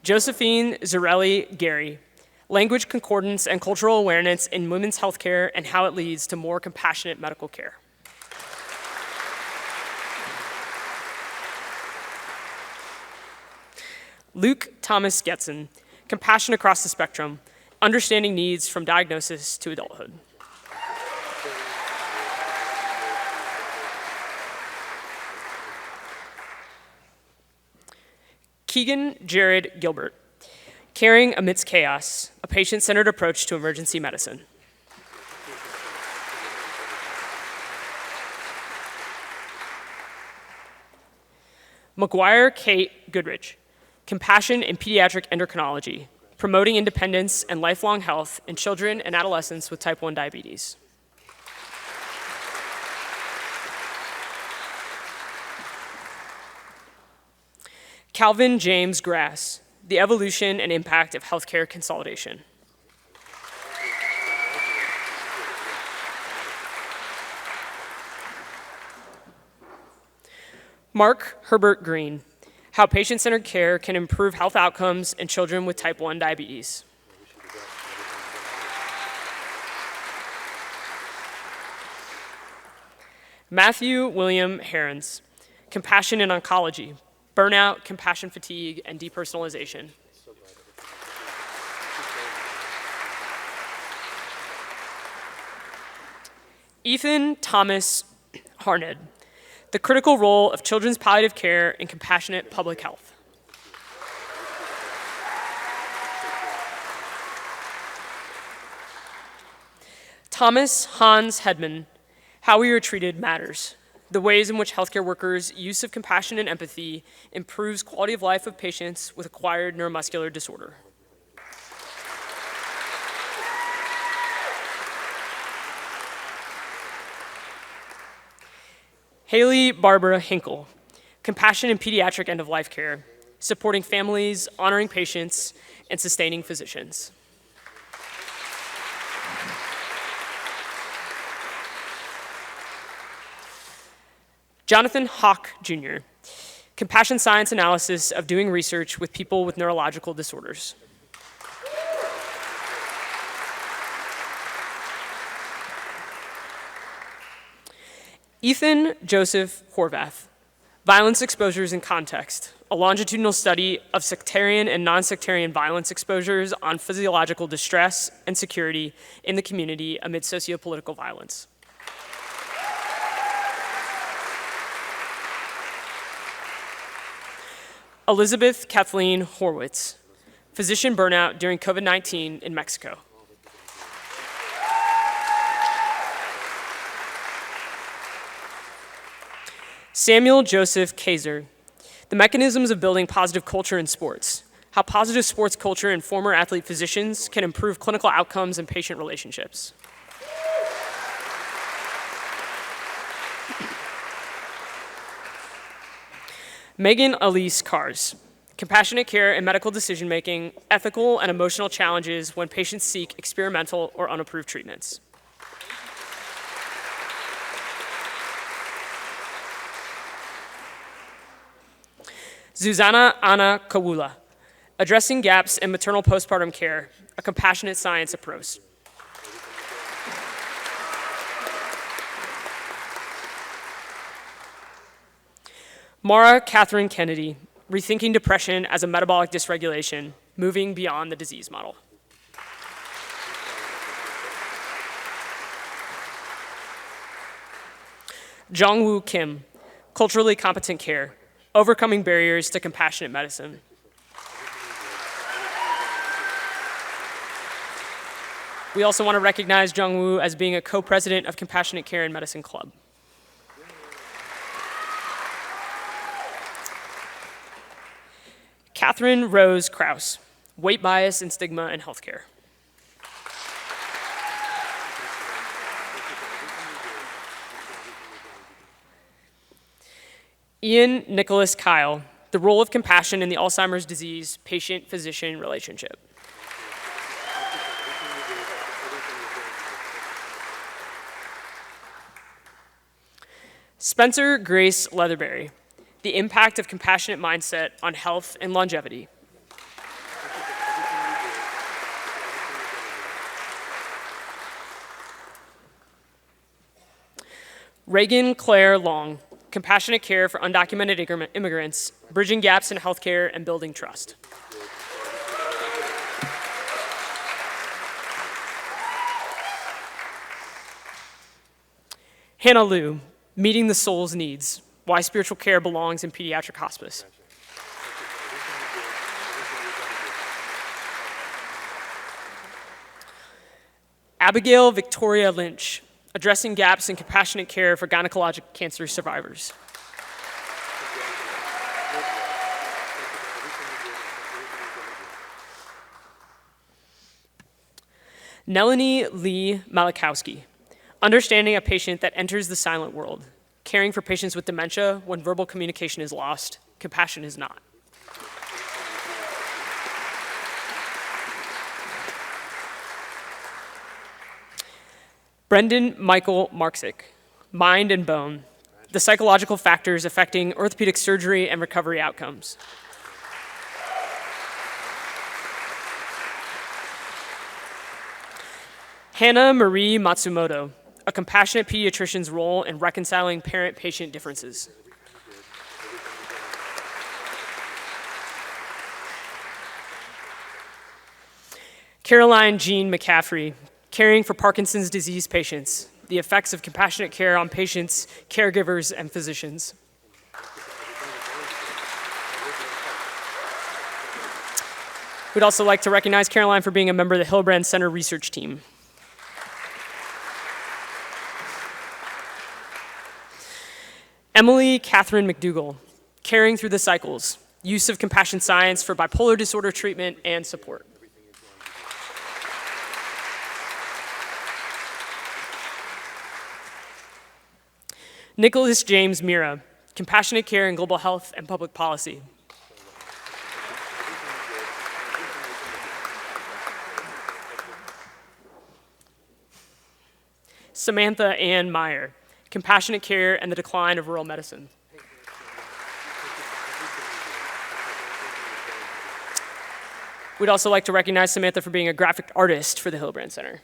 Josephine Zarelli Gary, Language Concordance and Cultural Awareness in Women's Healthcare and How It Leads to More Compassionate Medical Care. Luke Thomas Getson, Compassion Across the Spectrum, Understanding Needs from Diagnosis to Adulthood. Keegan Jared Gilbert, Caring Amidst Chaos, a patient-centered approach to emergency medicine. McGuire Kate Goodrich, Compassion in Pediatric Endocrinology, Promoting Independence and Lifelong Health in Children and Adolescents with Type 1 Diabetes. Calvin James Grass, The Evolution and Impact of Healthcare Consolidation. Mark Herbert Green, How Patient-Centered Care Can Improve Health Outcomes in Children with Type 1 Diabetes. Matthew William Herons, Compassion in Oncology, Burnout, Compassion Fatigue, and Depersonalization. Ethan Thomas Harned, The Critical Role of Children's Palliative Care in Compassionate Public Health. Thomas Hans Hedman, How We Are Treated Matters, The Ways in which Healthcare Workers' Use of Compassion and Empathy Improves Quality of Life of Patients with Acquired Neuromuscular Disorder. Haley Barbara Hinkle, Compassion in Pediatric End-of-Life Care, Supporting Families, Honoring Patients, and Sustaining Physicians. Jonathan Hawk Jr., Compassion Science Analysis of Doing Research with People with Neurological Disorders. Ethan Joseph Horvath, Violence Exposures in Context, a longitudinal study of sectarian and non-sectarian violence exposures on physiological distress and security in the community amid sociopolitical violence. Elizabeth Kathleen Horwitz, Physician Burnout During COVID-19 in Mexico. Samuel Joseph Kaiser, The Mechanisms of Building Positive Culture in Sports, how positive sports culture and former athlete physicians can improve clinical outcomes and patient relationships. Megan Elise Kars, compassionate care and medical decision-making, ethical and emotional challenges when patients seek experimental or unapproved treatments. Zuzana Anna Kawula, addressing gaps in maternal postpartum care, a compassionate science approach. Mara Catherine Kennedy, rethinking depression as a metabolic dysregulation, moving beyond the disease model. Jongwoo Kim, culturally competent care, overcoming barriers to compassionate medicine. We also want to recognize Jongwoo as being a co-president of Compassionate Care and Medicine Club. Catherine Rose Krause, weight bias and stigma in healthcare. Ian Nicholas Kyle, the role of compassion in the Alzheimer's disease patient-physician relationship. Spencer Grace Leatherberry, the impact of compassionate mindset on health and longevity. Reagan Claire Long, compassionate care for undocumented immigrants, bridging gaps in healthcare and building trust. Hannah Liu, meeting the soul's needs, why spiritual care belongs in pediatric hospice. Abigail Victoria Lynch, addressing gaps in compassionate care for gynecologic cancer survivors. Nelanie Lee Malakowski, understanding a patient that enters the silent world, caring for patients with dementia when verbal communication is lost, compassion is not. Brendan Michael Marksick, mind and bone, the psychological factors affecting orthopedic surgery and recovery outcomes. Hannah Marie Matsumoto, a compassionate pediatrician's role in reconciling parent-patient differences. Caroline Jean McCaffrey, caring for Parkinson's disease patients, the effects of compassionate care on patients, caregivers, and physicians. We'd also like to recognize Caroline for being a member of the Hillebrand Center research team. Emily Catherine McDougall, caring through the cycles, use of compassion science for bipolar disorder treatment and support. Nicholas James Mira, compassionate care in global health and public policy. Samantha Ann Meyer, compassionate care and the decline of rural medicine. We'd also like to recognize Samantha for being a graphic artist for the Hillebrand Center.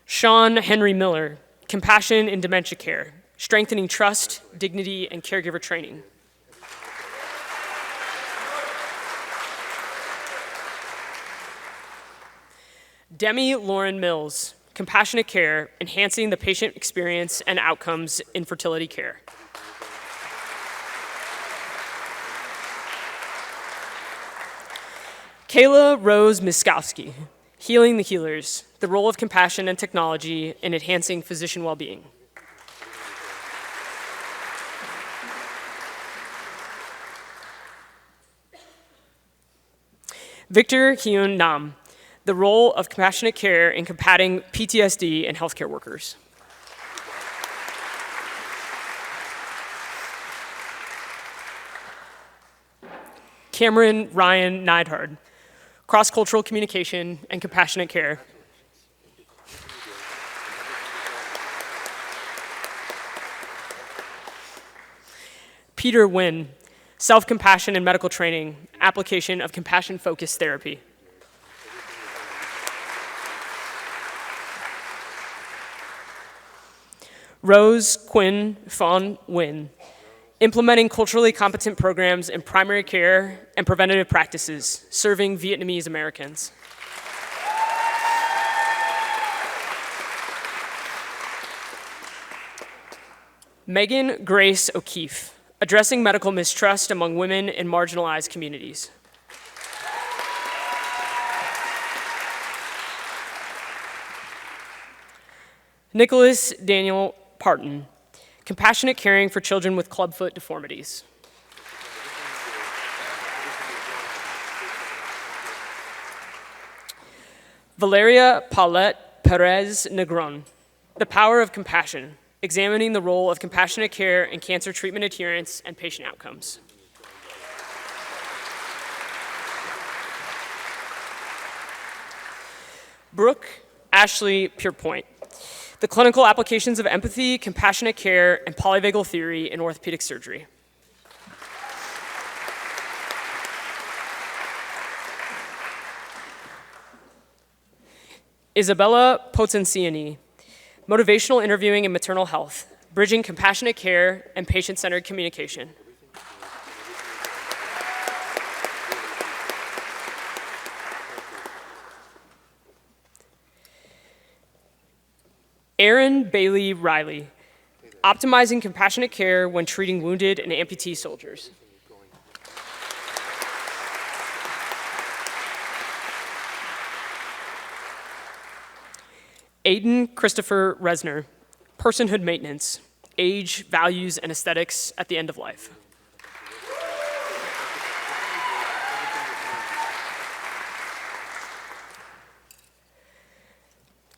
Sean Henry Miller, compassion in dementia care, strengthening trust, dignity, and caregiver training. Demi Lauren Mills, compassionate care, enhancing the patient experience and outcomes in fertility care. Kayla Rose Miskowski, healing the healers, the role of compassion and technology in enhancing physician well-being. Victor Hyun Nam, the role of compassionate care in combating PTSD in healthcare workers. Cameron Ryan Neidhard, cross-cultural communication and compassionate care. Peter Nguyen, self-compassion and medical training, application of compassion-focused therapy. Rose Quinn Phon Nguyen, implementing culturally competent programs in primary care and preventative practices, serving Vietnamese Americans. Megan Grace O'Keefe, addressing medical mistrust among women in marginalized communities. Nicholas Daniel Parton, compassionate caring for children with clubfoot deformities. Valeria Paulette Perez Negron, the power of compassion, examining the role of compassionate care in cancer treatment adherence and patient outcomes. Brooke Ashley Purepoint, the clinical applications of empathy, compassionate care, and polyvagal theory in orthopedic surgery. Isabella Potenziani, motivational interviewing in maternal health, bridging compassionate care and patient-centered communication. Aaron Bailey Riley, optimizing compassionate care when treating wounded and amputee soldiers. Aiden Christopher Resner, personhood maintenance, age, values, and aesthetics at the end of life.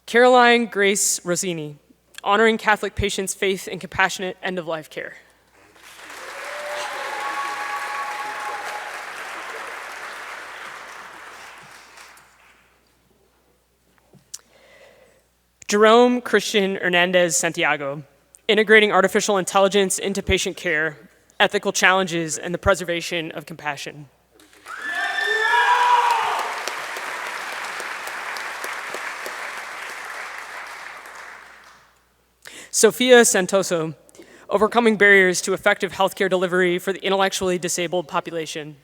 Caroline Grace Rossini, honoring Catholic patients' faith in compassionate end-of-life care. Jerome Christian Hernandez Santiago, integrating artificial intelligence into patient care, ethical challenges, and the preservation of compassion. Sophia Santoso, overcoming barriers to effective healthcare delivery for the intellectually disabled population.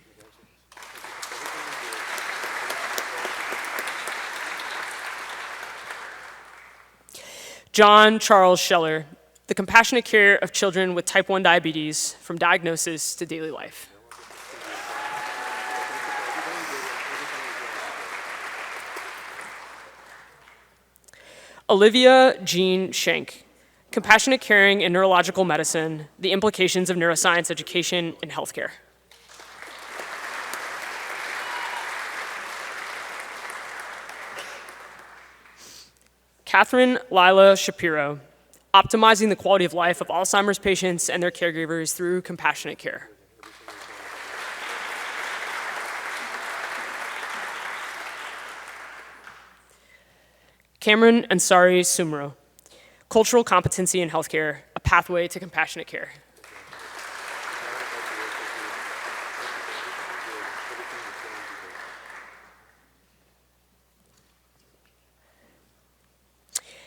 John Charles Scheller, the compassionate care of children with type 1 diabetes from diagnosis to daily life. Olivia Jean Schenk, compassionate caring in neurological medicine, the implications of neuroscience education in healthcare. Catherine Lila Shapiro, optimizing the quality of life of Alzheimer's patients and their caregivers through compassionate care. Cameron Ansari Sumro, cultural competency in healthcare, a pathway to compassionate care.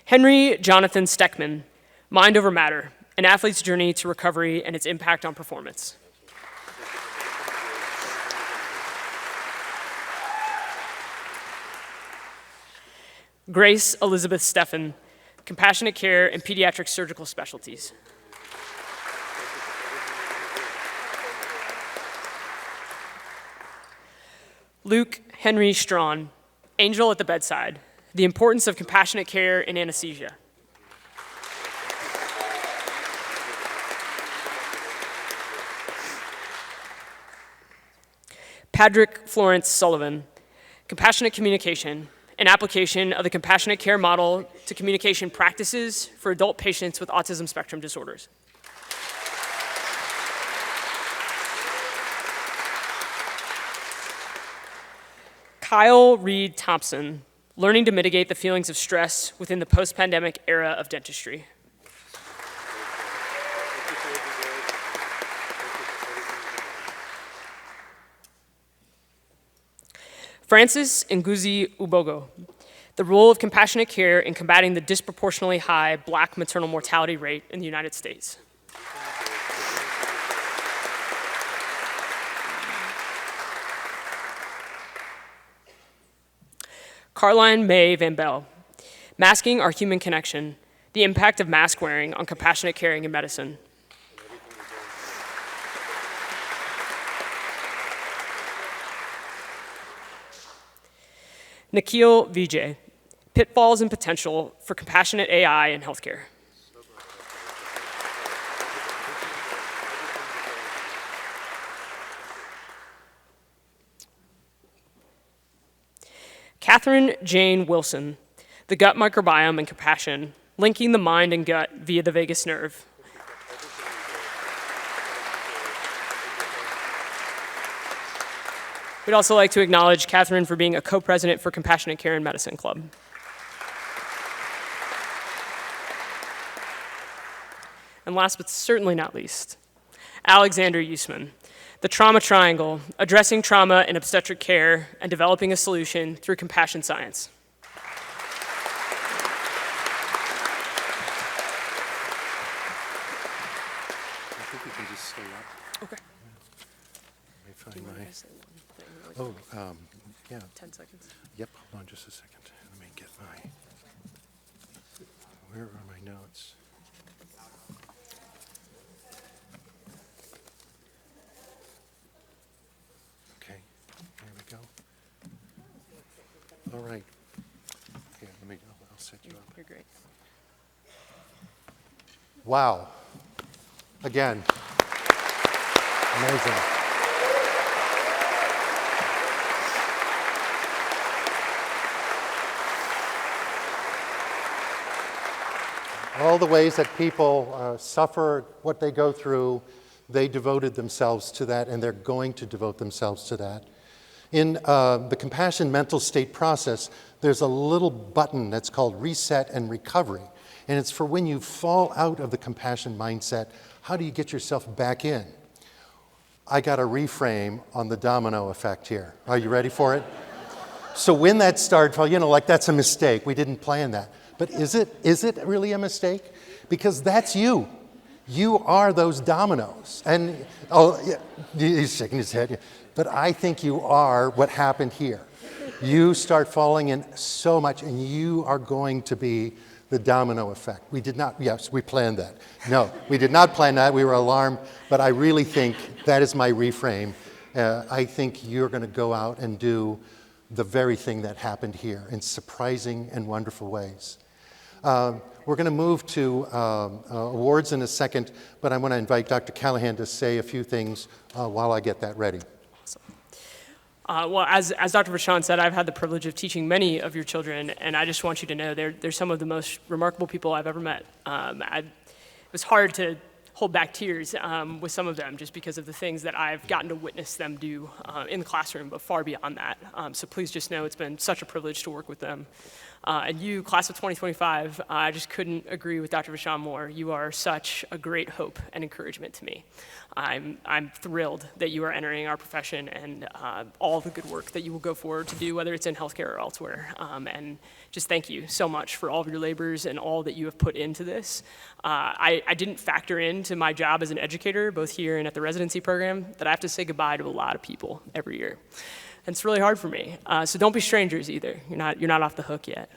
Henry Jonathan Steckman, mind over matter, an athlete's journey to recovery and its impact on performance. Grace Elizabeth Steffen, compassionate care and pediatric surgical specialties. Luke Henry Strawn, angel at the bedside, the importance of compassionate care in anesthesia. Patrick Florence Sullivan, Compassionate communication, an application of the compassionate care model to communication practices for adult patients with autism spectrum disorders. Kyle Reed Thompson, learning to mitigate the feelings of stress within the post-pandemic era of dentistry. Francis Nguzi Ubogo, the role of compassionate care in combating the disproportionately high Black maternal mortality rate in the United States. Caroline May Van Bell, masking our human connection, the impact of mask wearing on compassionate caring in medicine. Nikhil Vijay, pitfalls and potential for compassionate AI in healthcare. Catherine Jane Wilson, the gut microbiome and compassion, linking the mind and gut via the vagus nerve. We'd also like to acknowledge Catherine for being a co-president for Compassionate Care in Medicine Club. And last but certainly not least, Alexander Usman, the trauma triangle, addressing trauma in obstetric care and developing a solution through compassion science. I think we can just stay up. Okay. Let me find my... Oh, yeah. 10 seconds. Yep, hold on just a second. Let me get my... Where are my notes? Okay, there we go. All right. Here, I'll set you up. You're great. Wow. Again. Amazing. All the ways that people suffer, what they go through, they devoted themselves to that, and they're going to devote themselves to that. In the compassion mental state process, there's a little button that's called reset and recovery. And it's for when you fall out of the compassion mindset, how do you get yourself back in? I got a reframe on the domino effect here. Are you ready for it? So when that started, well, like that's a mistake. We didn't plan that. But is it really a mistake? Because that's you. You are those dominoes. And, oh, yeah, he's shaking his head. But I think you are what happened here. You start falling in so much, and you are going to be the domino effect. We did not, yes, we planned that. No, we did not plan that. We were alarmed. But I really think that is my reframe. I think you're going to go out and do the very thing that happened here in surprising and wonderful ways. We're going to move to awards in a second, but I want to invite Dr. Callahan to say a few things while I get that ready. Well, as Dr. Vachon said, I've had the privilege of teaching many of your children, and I just want you to know they're some of the most remarkable people I've ever met. It was hard to hold back tears with some of them just because of the things that I've gotten to witness them do in the classroom, but far beyond that. So please just know it's been such a privilege to work with them. And you, class of 2025, I just couldn't agree with Dr. Vachon more. You are such a great hope and encouragement to me. I'm thrilled that you are entering our profession and all the good work that you will go forward to do, whether it's in healthcare or elsewhere. And just thank you so much for all of your labors and all that you have put into this. I didn't factor into my job as an educator, both here and at the residency program, that I have to say goodbye to a lot of people every year. And it's really hard for me. So don't be strangers either. You're not off the hook yet.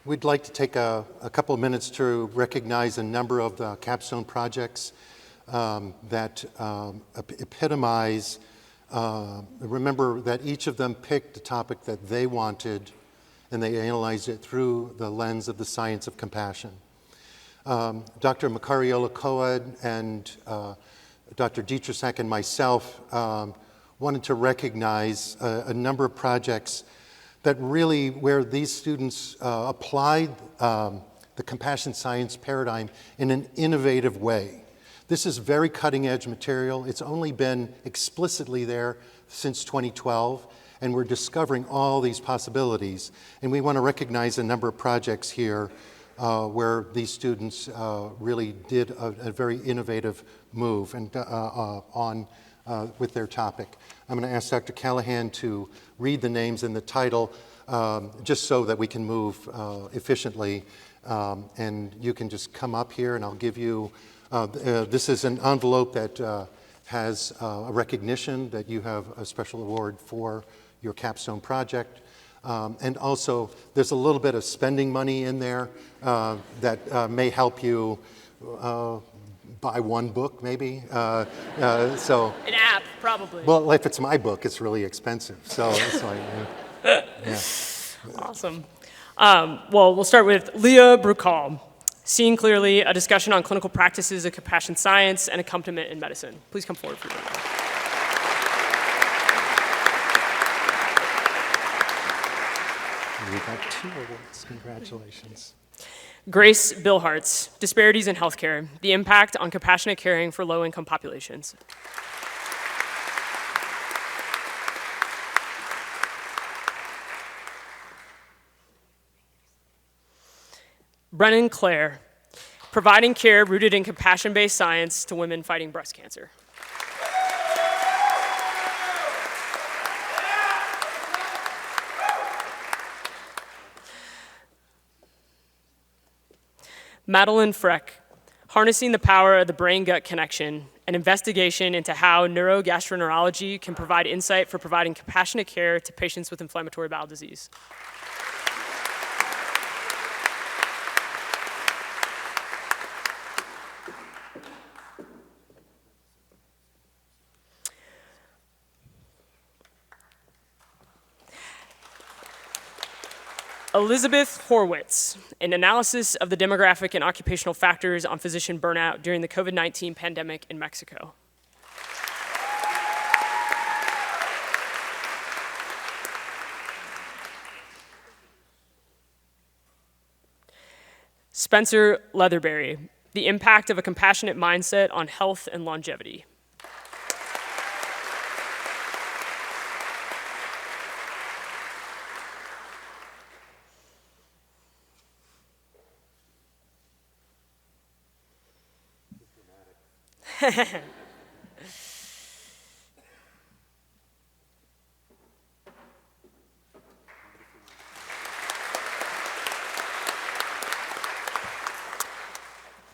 We'd like to take a couple of minutes to recognize a number of the capstone projects that epitomize, remember that each of them picked a topic that they wanted, and they analyzed it through the lens of the science of compassion. Dr. Makariola Coed and Dr. Dietrichak and myself wanted to recognize a number of projects that really, where these students applied the compassion science paradigm in an innovative way. This is very cutting edge material. It's only been explicitly there since 2012, and we're discovering all these possibilities. And we want to recognize a number of projects here where these students really did a very innovative move and with their topic. I'm going to ask Dr. Callahan to read the names and the title just so that we can move efficiently. And you can just come up here and I'll give you, this is an envelope that has a recognition that you have a special award for your capstone project. And also, there's a little bit of spending money in there that may help you buy one book, maybe. So An app, probably. well, if it's my book, it's really expensive. So it's like, yeah. Awesome. Well, we'll start with Leah Bruchal. Seeing Clearly, a discussion on clinical practices of compassion science and accompaniment in medicine. Please come forward for that. You got 2 awards. Congratulations. Grace Billhartz, Disparities in Healthcare, the Impact on Compassionate Caring for Low-Income Populations. Brennan Clare, Providing Care Rooted in Compassion-Based Science to Women Fighting Breast Cancer. Madeline Freck, Harnessing the Power of the Brain-Gut Connection, an investigation into how neurogastroenterology can provide insight for providing compassionate care to patients with inflammatory bowel disease. Elizabeth Horwitz, an analysis of the demographic and occupational factors on physician burnout during the COVID-19 pandemic in Mexico. Spencer Leatherberry, the impact of a compassionate mindset on health and longevity.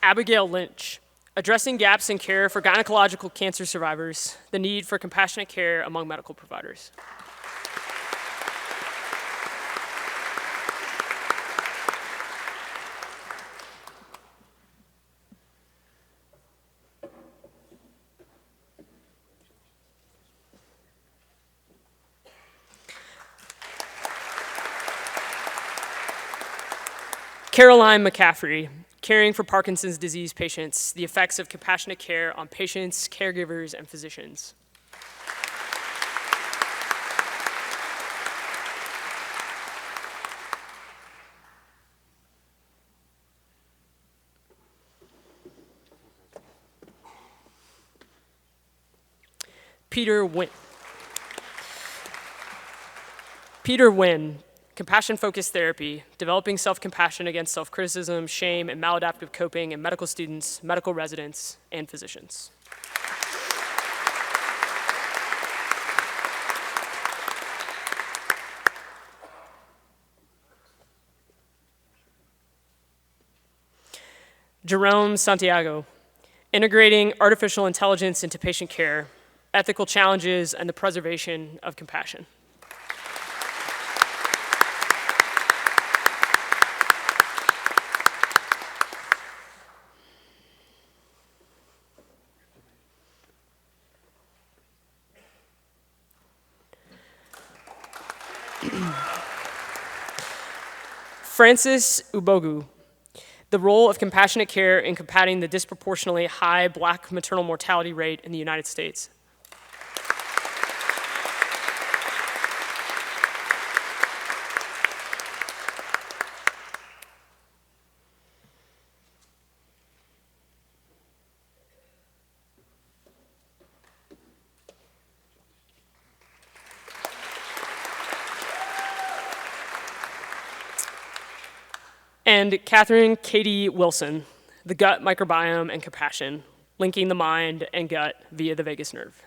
Abigail Lynch, addressing gaps in care for gynecological cancer survivors, the need for compassionate care among medical providers. Caroline McCaffrey, Caring for Parkinson's disease patients, the effects of compassionate care on patients, caregivers, and physicians. Peter Wynn, Compassion-Focused Therapy, Developing Self-Compassion Against Self-Criticism, Shame, and Maladaptive Coping in Medical Students, Medical Residents, and Physicians. Jerome Santiago, Integrating Artificial Intelligence into Patient Care, Ethical Challenges and the Preservation of Compassion. Francis Ubogu, the role of compassionate care in combating the disproportionately high Black maternal mortality rate in the United States. And Catherine Katie Wilson, the gut microbiome and compassion, linking the mind and gut via the vagus nerve.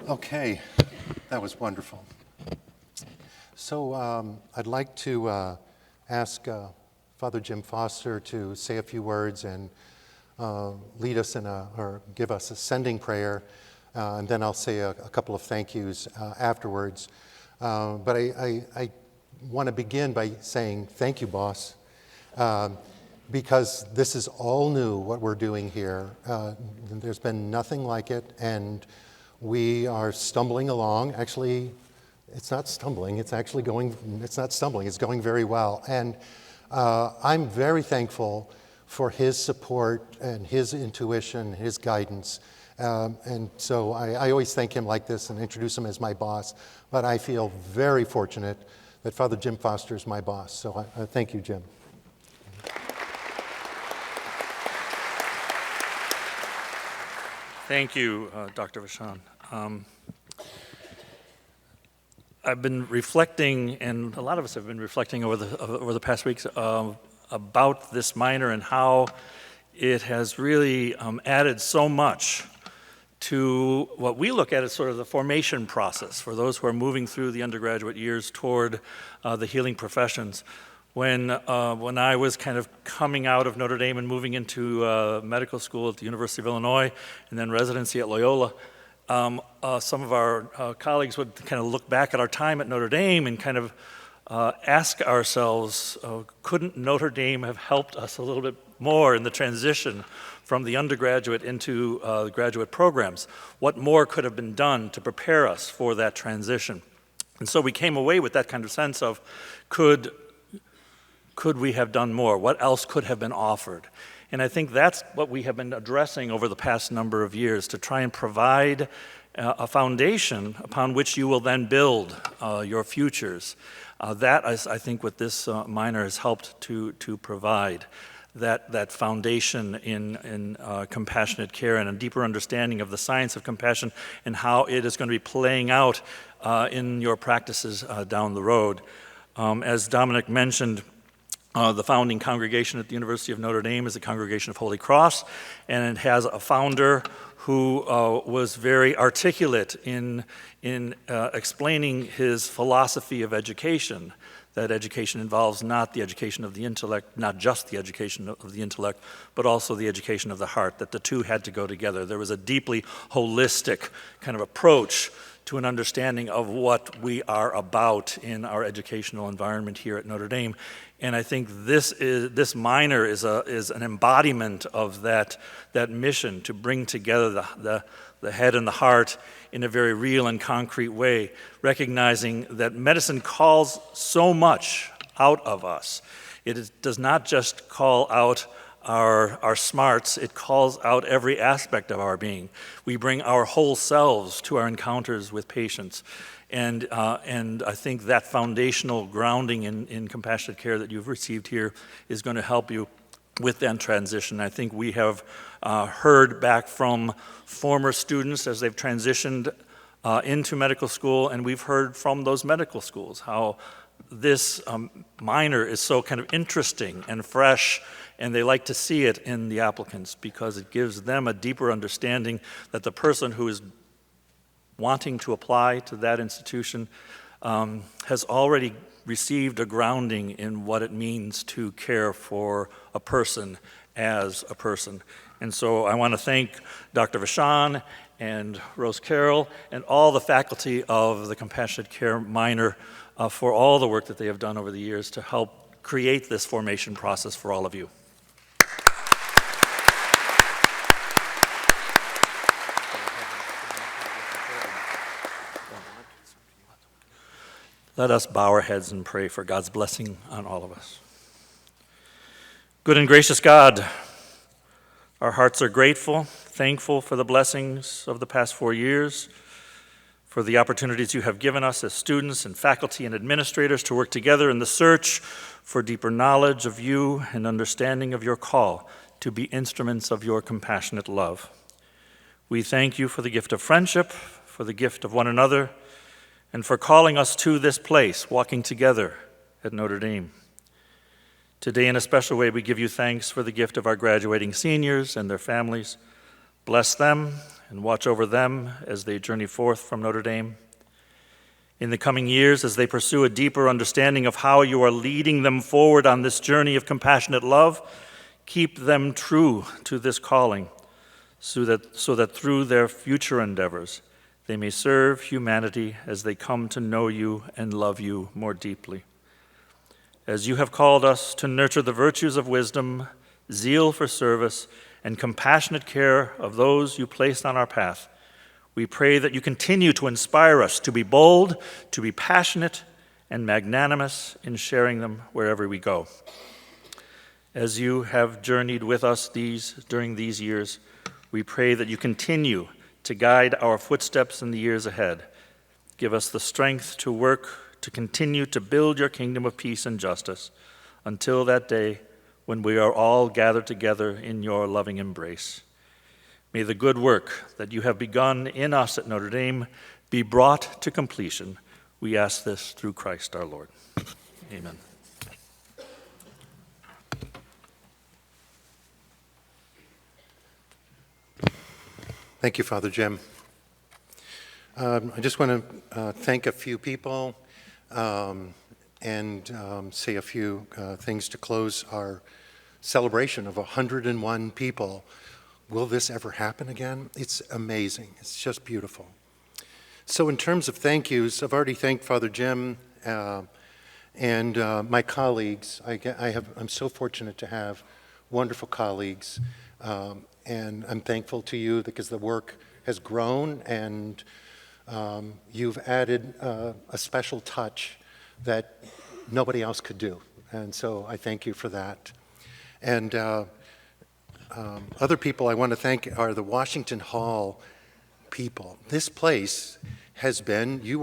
Okay, that was wonderful. So I'd like to ask Father Jim Foster to say a few words and lead us in or give us a sending prayer, and then I'll say a couple of thank yous afterwards. But I want to begin by saying thank you, boss, because this is all new, what we're doing here. There's been nothing like it, and we are stumbling along. Actually, it's not stumbling, it's actually going, it's not stumbling, it's going very well. And I'm very thankful for his support and his intuition, his guidance. And so I always thank him like this and introduce him as my boss, but I feel very fortunate that Father Jim Foster is my boss. So I thank you, Jim. Thank you, Dr. Vachon. I've been reflecting, and a lot of us have been reflecting over the past weeks about this minor and how it has really added so much to what we look at as sort of the formation process for those who are moving through the undergraduate years toward the healing professions. When I was kind of coming out of Notre Dame and moving into medical school at the University of Illinois and then residency at Loyola, some of our colleagues would kind of look back at our time at Notre Dame and kind of ask ourselves, couldn't Notre Dame have helped us a little bit more in the transition from the undergraduate into the graduate programs? What more could have been done to prepare us for that transition? And so we came away with that kind of sense of, could we have done more? What else could have been offered? And I think that's what we have been addressing over the past number of years, to try and provide a foundation upon which you will then build your futures. That is, I think, what this minor has helped to provide, that foundation in compassionate care and a deeper understanding of the science of compassion and how it is going to be playing out in your practices down the road. As Dominic mentioned, the founding congregation at the University of Notre Dame is the Congregation of Holy Cross, and it has a founder who was very articulate in explaining his philosophy of education, that education involves not the education of the intellect, not just the education of the intellect, but also the education of the heart, that the two had to go together. There was a deeply holistic kind of approach to an understanding of what we are about in our educational environment here at Notre Dame. And I think this minor is an embodiment of that mission to bring together the head and the heart in a very real and concrete way, recognizing that medicine calls so much out of us. Does not just call out our smarts, it calls out every aspect of our being. We bring our whole selves to our encounters with patients. And I think that foundational grounding in compassionate care that you've received here is going to help you with that transition. I think we have heard back from former students as they've transitioned into medical school, and we've heard from those medical schools how this minor is so kind of interesting and fresh, and they like to see it in the applicants because it gives them a deeper understanding that the person who is wanting to apply to that institution has already received a grounding in what it means to care for a person as a person. And so I want to thank Dr. Vachon and Rose Carroll, and all the faculty of the Compassionate Care minor for all the work that they have done over the years to help create this formation process for all of you. Let us bow our heads and pray for God's blessing on all of us. Good and gracious God, our hearts are grateful, thankful for the blessings of the past 4 years, for the opportunities you have given us as students and faculty and administrators to work together in the search for deeper knowledge of you and understanding of your call to be instruments of your compassionate love. We thank you for the gift of friendship, for the gift of one another, and for calling us to this place, walking together at Notre Dame. Today, in a special way, we give you thanks for the gift of our graduating seniors and their families. Bless them and watch over them as they journey forth from Notre Dame. In the coming years, as they pursue a deeper understanding of how you are leading them forward on this journey of compassionate love, keep them true to this calling so that through their future endeavors, they may serve humanity as they come to know you and love you more deeply. As you have called us to nurture the virtues of wisdom, zeal for service, and compassionate care of those you placed on our path, we pray that you continue to inspire us to be bold, to be passionate, and magnanimous in sharing them wherever we go. As you have journeyed with us during these years, we pray that you continue to guide our footsteps in the years ahead. Give us the strength to work to continue to build your kingdom of peace and justice until that day when we are all gathered together in your loving embrace. May the good work that you have begun in us at Notre Dame be brought to completion. We ask this through Christ our Lord. Amen. Thank you, Father Jim. I just want to thank a few people and say a few things to close our celebration of 101 people. Will this ever happen again? It's amazing. It's just beautiful. So in terms of thank yous, I've already thanked Father Jim and my colleagues. I'm so fortunate to have wonderful colleagues. And I'm thankful to you because the work has grown and you've added a special touch that nobody else could do. And so I thank you for that. And other people I want to thank are the Washington Hall people. This place has been, we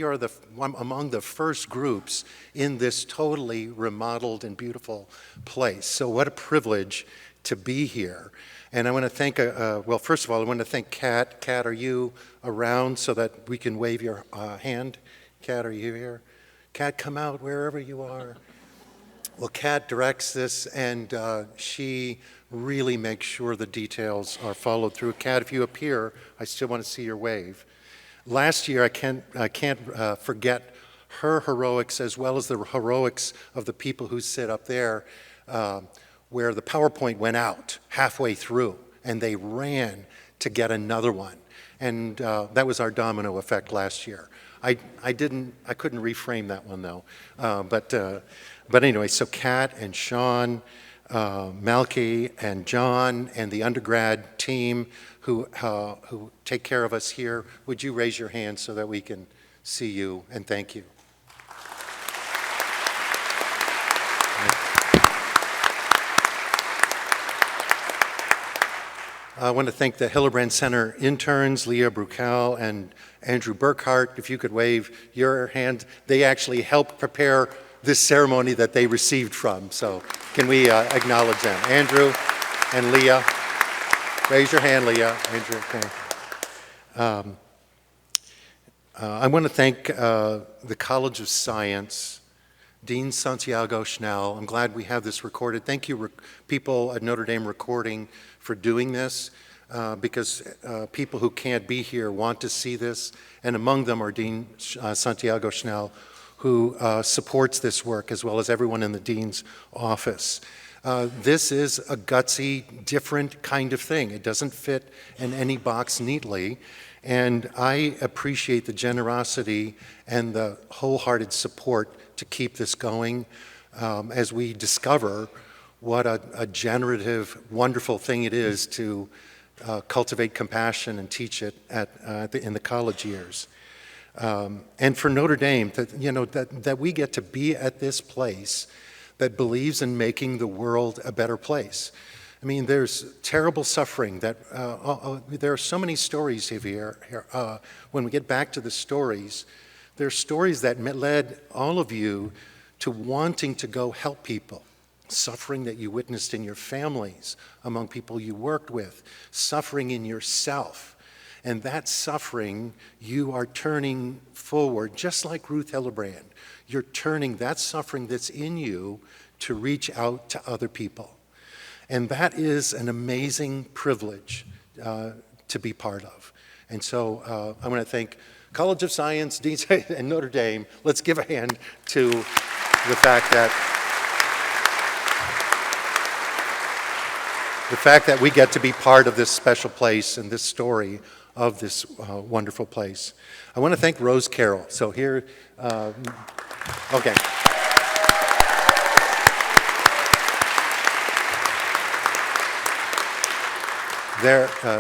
are among the first groups in this totally remodeled and beautiful place. So what a privilege to be here. And I want to thank, well, first of all, I want to thank Kat. Kat, are you around so that we can wave your hand? Kat, are you here? Kat, come out wherever you are. Well, Kat directs this, and she really makes sure the details are followed through. Kat, if you appear, I still want to see your wave. Last year, I can't forget her heroics as well as the heroics of the people who sit up there, where the PowerPoint went out halfway through, and they ran to get another one. And that was our domino effect last year. I couldn't reframe that one though. But anyway, so Kat and Sean, Malky and John and the undergrad team who take care of us here, would you raise your hand so that we can see you, and thank you. I want to thank the Hillebrand Center interns, Leah Brucal and Andrew Burkhart. If you could wave your hand. They actually helped prepare this ceremony that they received from. So can we acknowledge them? Andrew and Leah. Raise your hand, Leah. Andrew, okay. I want to thank the College of Science, Dean Santiago Schnell. I'm glad we have this recorded. Thank you, people at Notre Dame Recording, for doing this, because people who can't be here want to see this, and among them are Dean Santiago Schnell, who supports this work, as well as everyone in the dean's office. This is a gutsy, different kind of thing. It doesn't fit in any box neatly, and I appreciate the generosity and the wholehearted support to keep this going as we discover what a generative, wonderful thing it is to cultivate compassion and teach it in the college years. And for Notre Dame, that we get to be at this place that believes in making the world a better place. I mean, there's terrible suffering that, there are so many stories here. When we get back to the stories, there are stories that led all of you to wanting to go help people. Suffering that you witnessed in your families, among people you worked with, suffering in yourself. And that suffering, you are turning forward, just like Ruth Hillebrand. You're turning that suffering that's in you to reach out to other people. And that is an amazing privilege to be part of. And so I want to thank College of Science, Dean's, and Notre Dame. Let's give a hand to the fact that we get to be part of this special place and this story of this wonderful place. I want to thank Rose Carroll. So here, okay.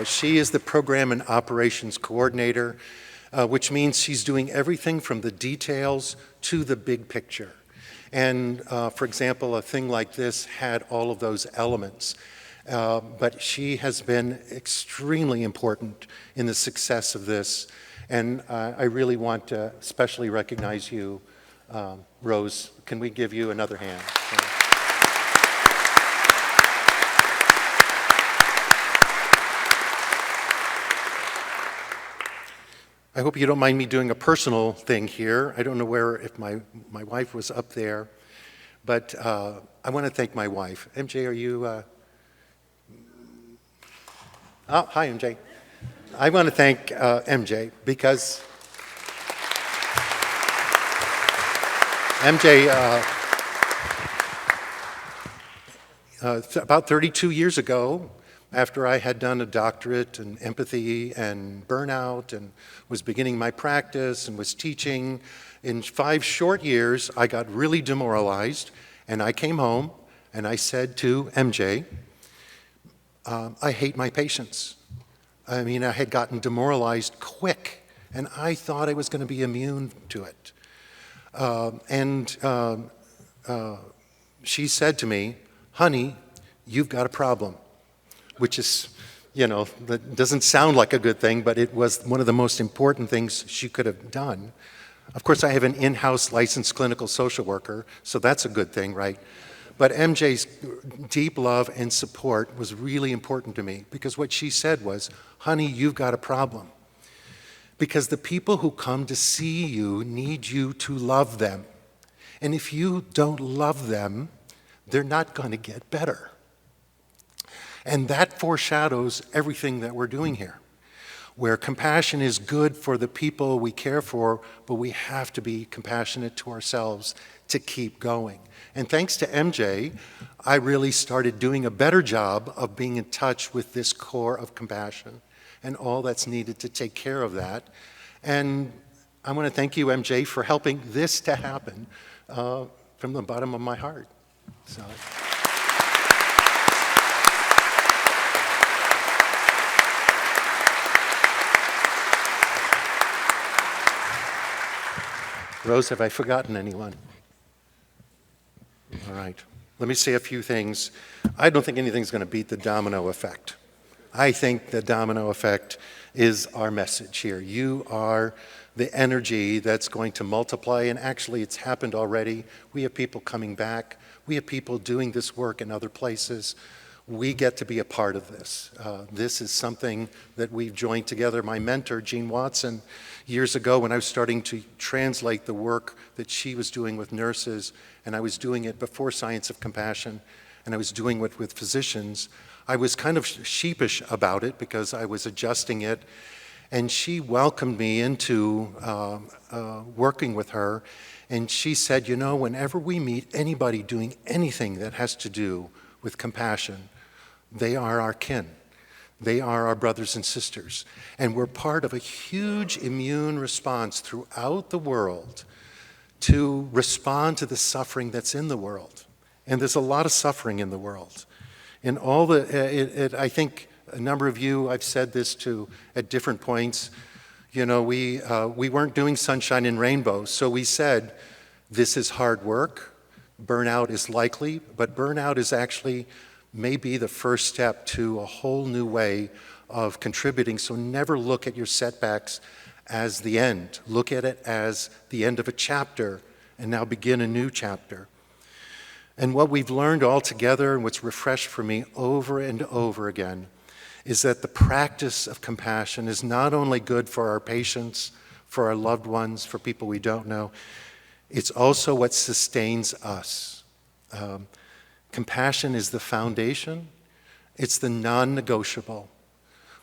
She is the Program and Operations Coordinator, which means she's doing everything from the details to the big picture. And for example, a thing like this had all of those elements. But she has been extremely important in the success of this. And I really want to especially recognize you, Rose. Can we give you another hand? I hope you don't mind me doing a personal thing here. I don't know if my wife was up there, but I want to thank my wife. MJ, are you? Oh, hi, MJ. I want to thank MJ because MJ, about 32 years ago, after I had done a doctorate in empathy and burnout and was beginning my practice and was teaching, in 5 short years, I got really demoralized, and I came home and I said to MJ, I hate my patients. I mean, I had gotten demoralized quick, and I thought I was going to be immune to it. She said to me, honey, you've got a problem, which is, that doesn't sound like a good thing, but it was one of the most important things she could have done. Of course, I have an in-house licensed clinical social worker, so that's a good thing, right? But MJ's deep love and support was really important to me because what she said was, honey, you've got a problem. Because the people who come to see you need you to love them. And if you don't love them, they're not going to get better. And that foreshadows everything that we're doing here, where compassion is good for the people we care for, but we have to be compassionate to ourselves to keep going. And thanks to MJ, I really started doing a better job of being in touch with this core of compassion and all that's needed to take care of that. And I want to thank you, MJ, for helping this to happen from the bottom of my heart. So. Rose, have I forgotten anyone? All right. Let me say a few things. I don't think anything's going to beat the domino effect. I think the domino effect is our message here. You are the energy that's going to multiply, and actually it's happened already. We have people coming back. We have people doing this work in other places. We get to be a part of this. This is something that we've joined together. My mentor, Jean Watson, years ago when I was starting to translate the work that she was doing with nurses, and I was doing it before Science of Compassion, and I was doing it with physicians, I was kind of sheepish about it because I was adjusting it, and she welcomed me into working with her, And she said, you know, whenever we meet anybody doing anything that has to do with compassion, they are our kin. They are our brothers and sisters. And we're part of a huge immune response throughout the world to respond to the suffering that's in the world. And there's a lot of suffering in the world. And all I think a number of you, I've said this to at different points, you know, we weren't doing sunshine and rainbows, so we said, this is hard work, burnout is likely, but burnout is actually maybe the first step to a whole new way of contributing. So never look at your setbacks as the end. Look at it as the end of a chapter, and now begin a new chapter. And what we've learned all together, and what's refreshed for me over and over again, is that the practice of compassion is not only good for our patients, for our loved ones, for people we don't know, it's also what sustains us. Compassion is the foundation. It's the non-negotiable.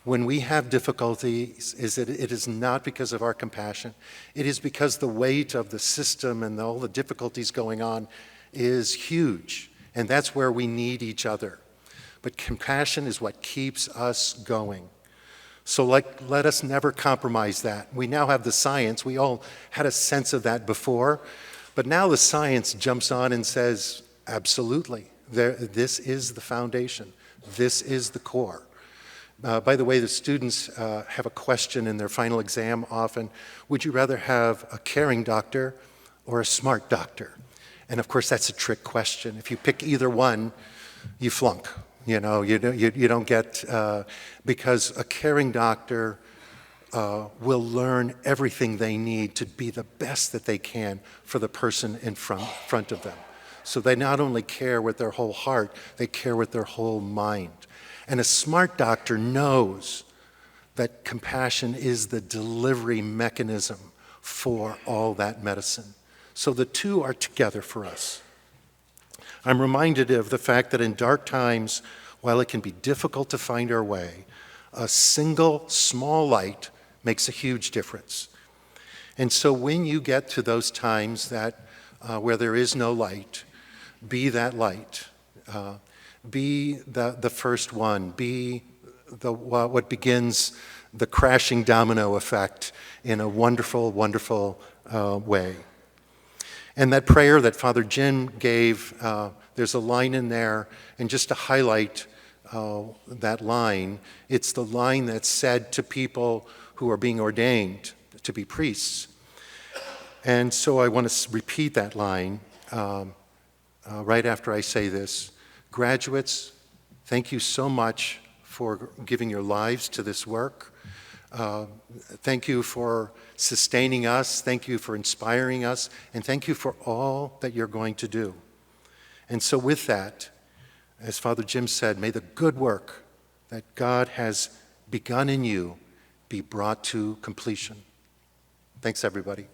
When we have difficulties, it is not because of our compassion. It is because the weight of the system and all the difficulties going on is huge. And that's where we need each other. But compassion is what keeps us going. So let us never compromise that. We now have the science. We all had a sense of that before. But now the science jumps on and says, absolutely, this is the foundation. This is the core. By the way, the students have a question in their final exam often. Would you rather have a caring doctor or a smart doctor? And of course, that's a trick question. If you pick either one, you flunk. You know, you don't get, because a caring doctor will learn everything they need to be the best that they can for the person in front of them. So they not only care with their whole heart, they care with their whole mind. And a smart doctor knows that compassion is the delivery mechanism for all that medicine. So the two are together for us. I'm reminded of the fact that in dark times, while it can be difficult to find our way, a single small light makes a huge difference. And so when you get to those times that where there is no light, be that light. Be the first one. Be what begins the crashing domino effect in a wonderful, wonderful way. And that prayer that Father Jim gave, there's a line in there, and just to highlight that line, it's the line that's said to people who are being ordained to be priests. And so I want to repeat that line right after I say this. Graduates, thank you so much for giving your lives to this work. Thank you for sustaining us. Thank you for inspiring us. And thank you for all that you're going to do. And so with that, as Father Jim said, may the good work that God has begun in you be brought to completion. Thanks, everybody.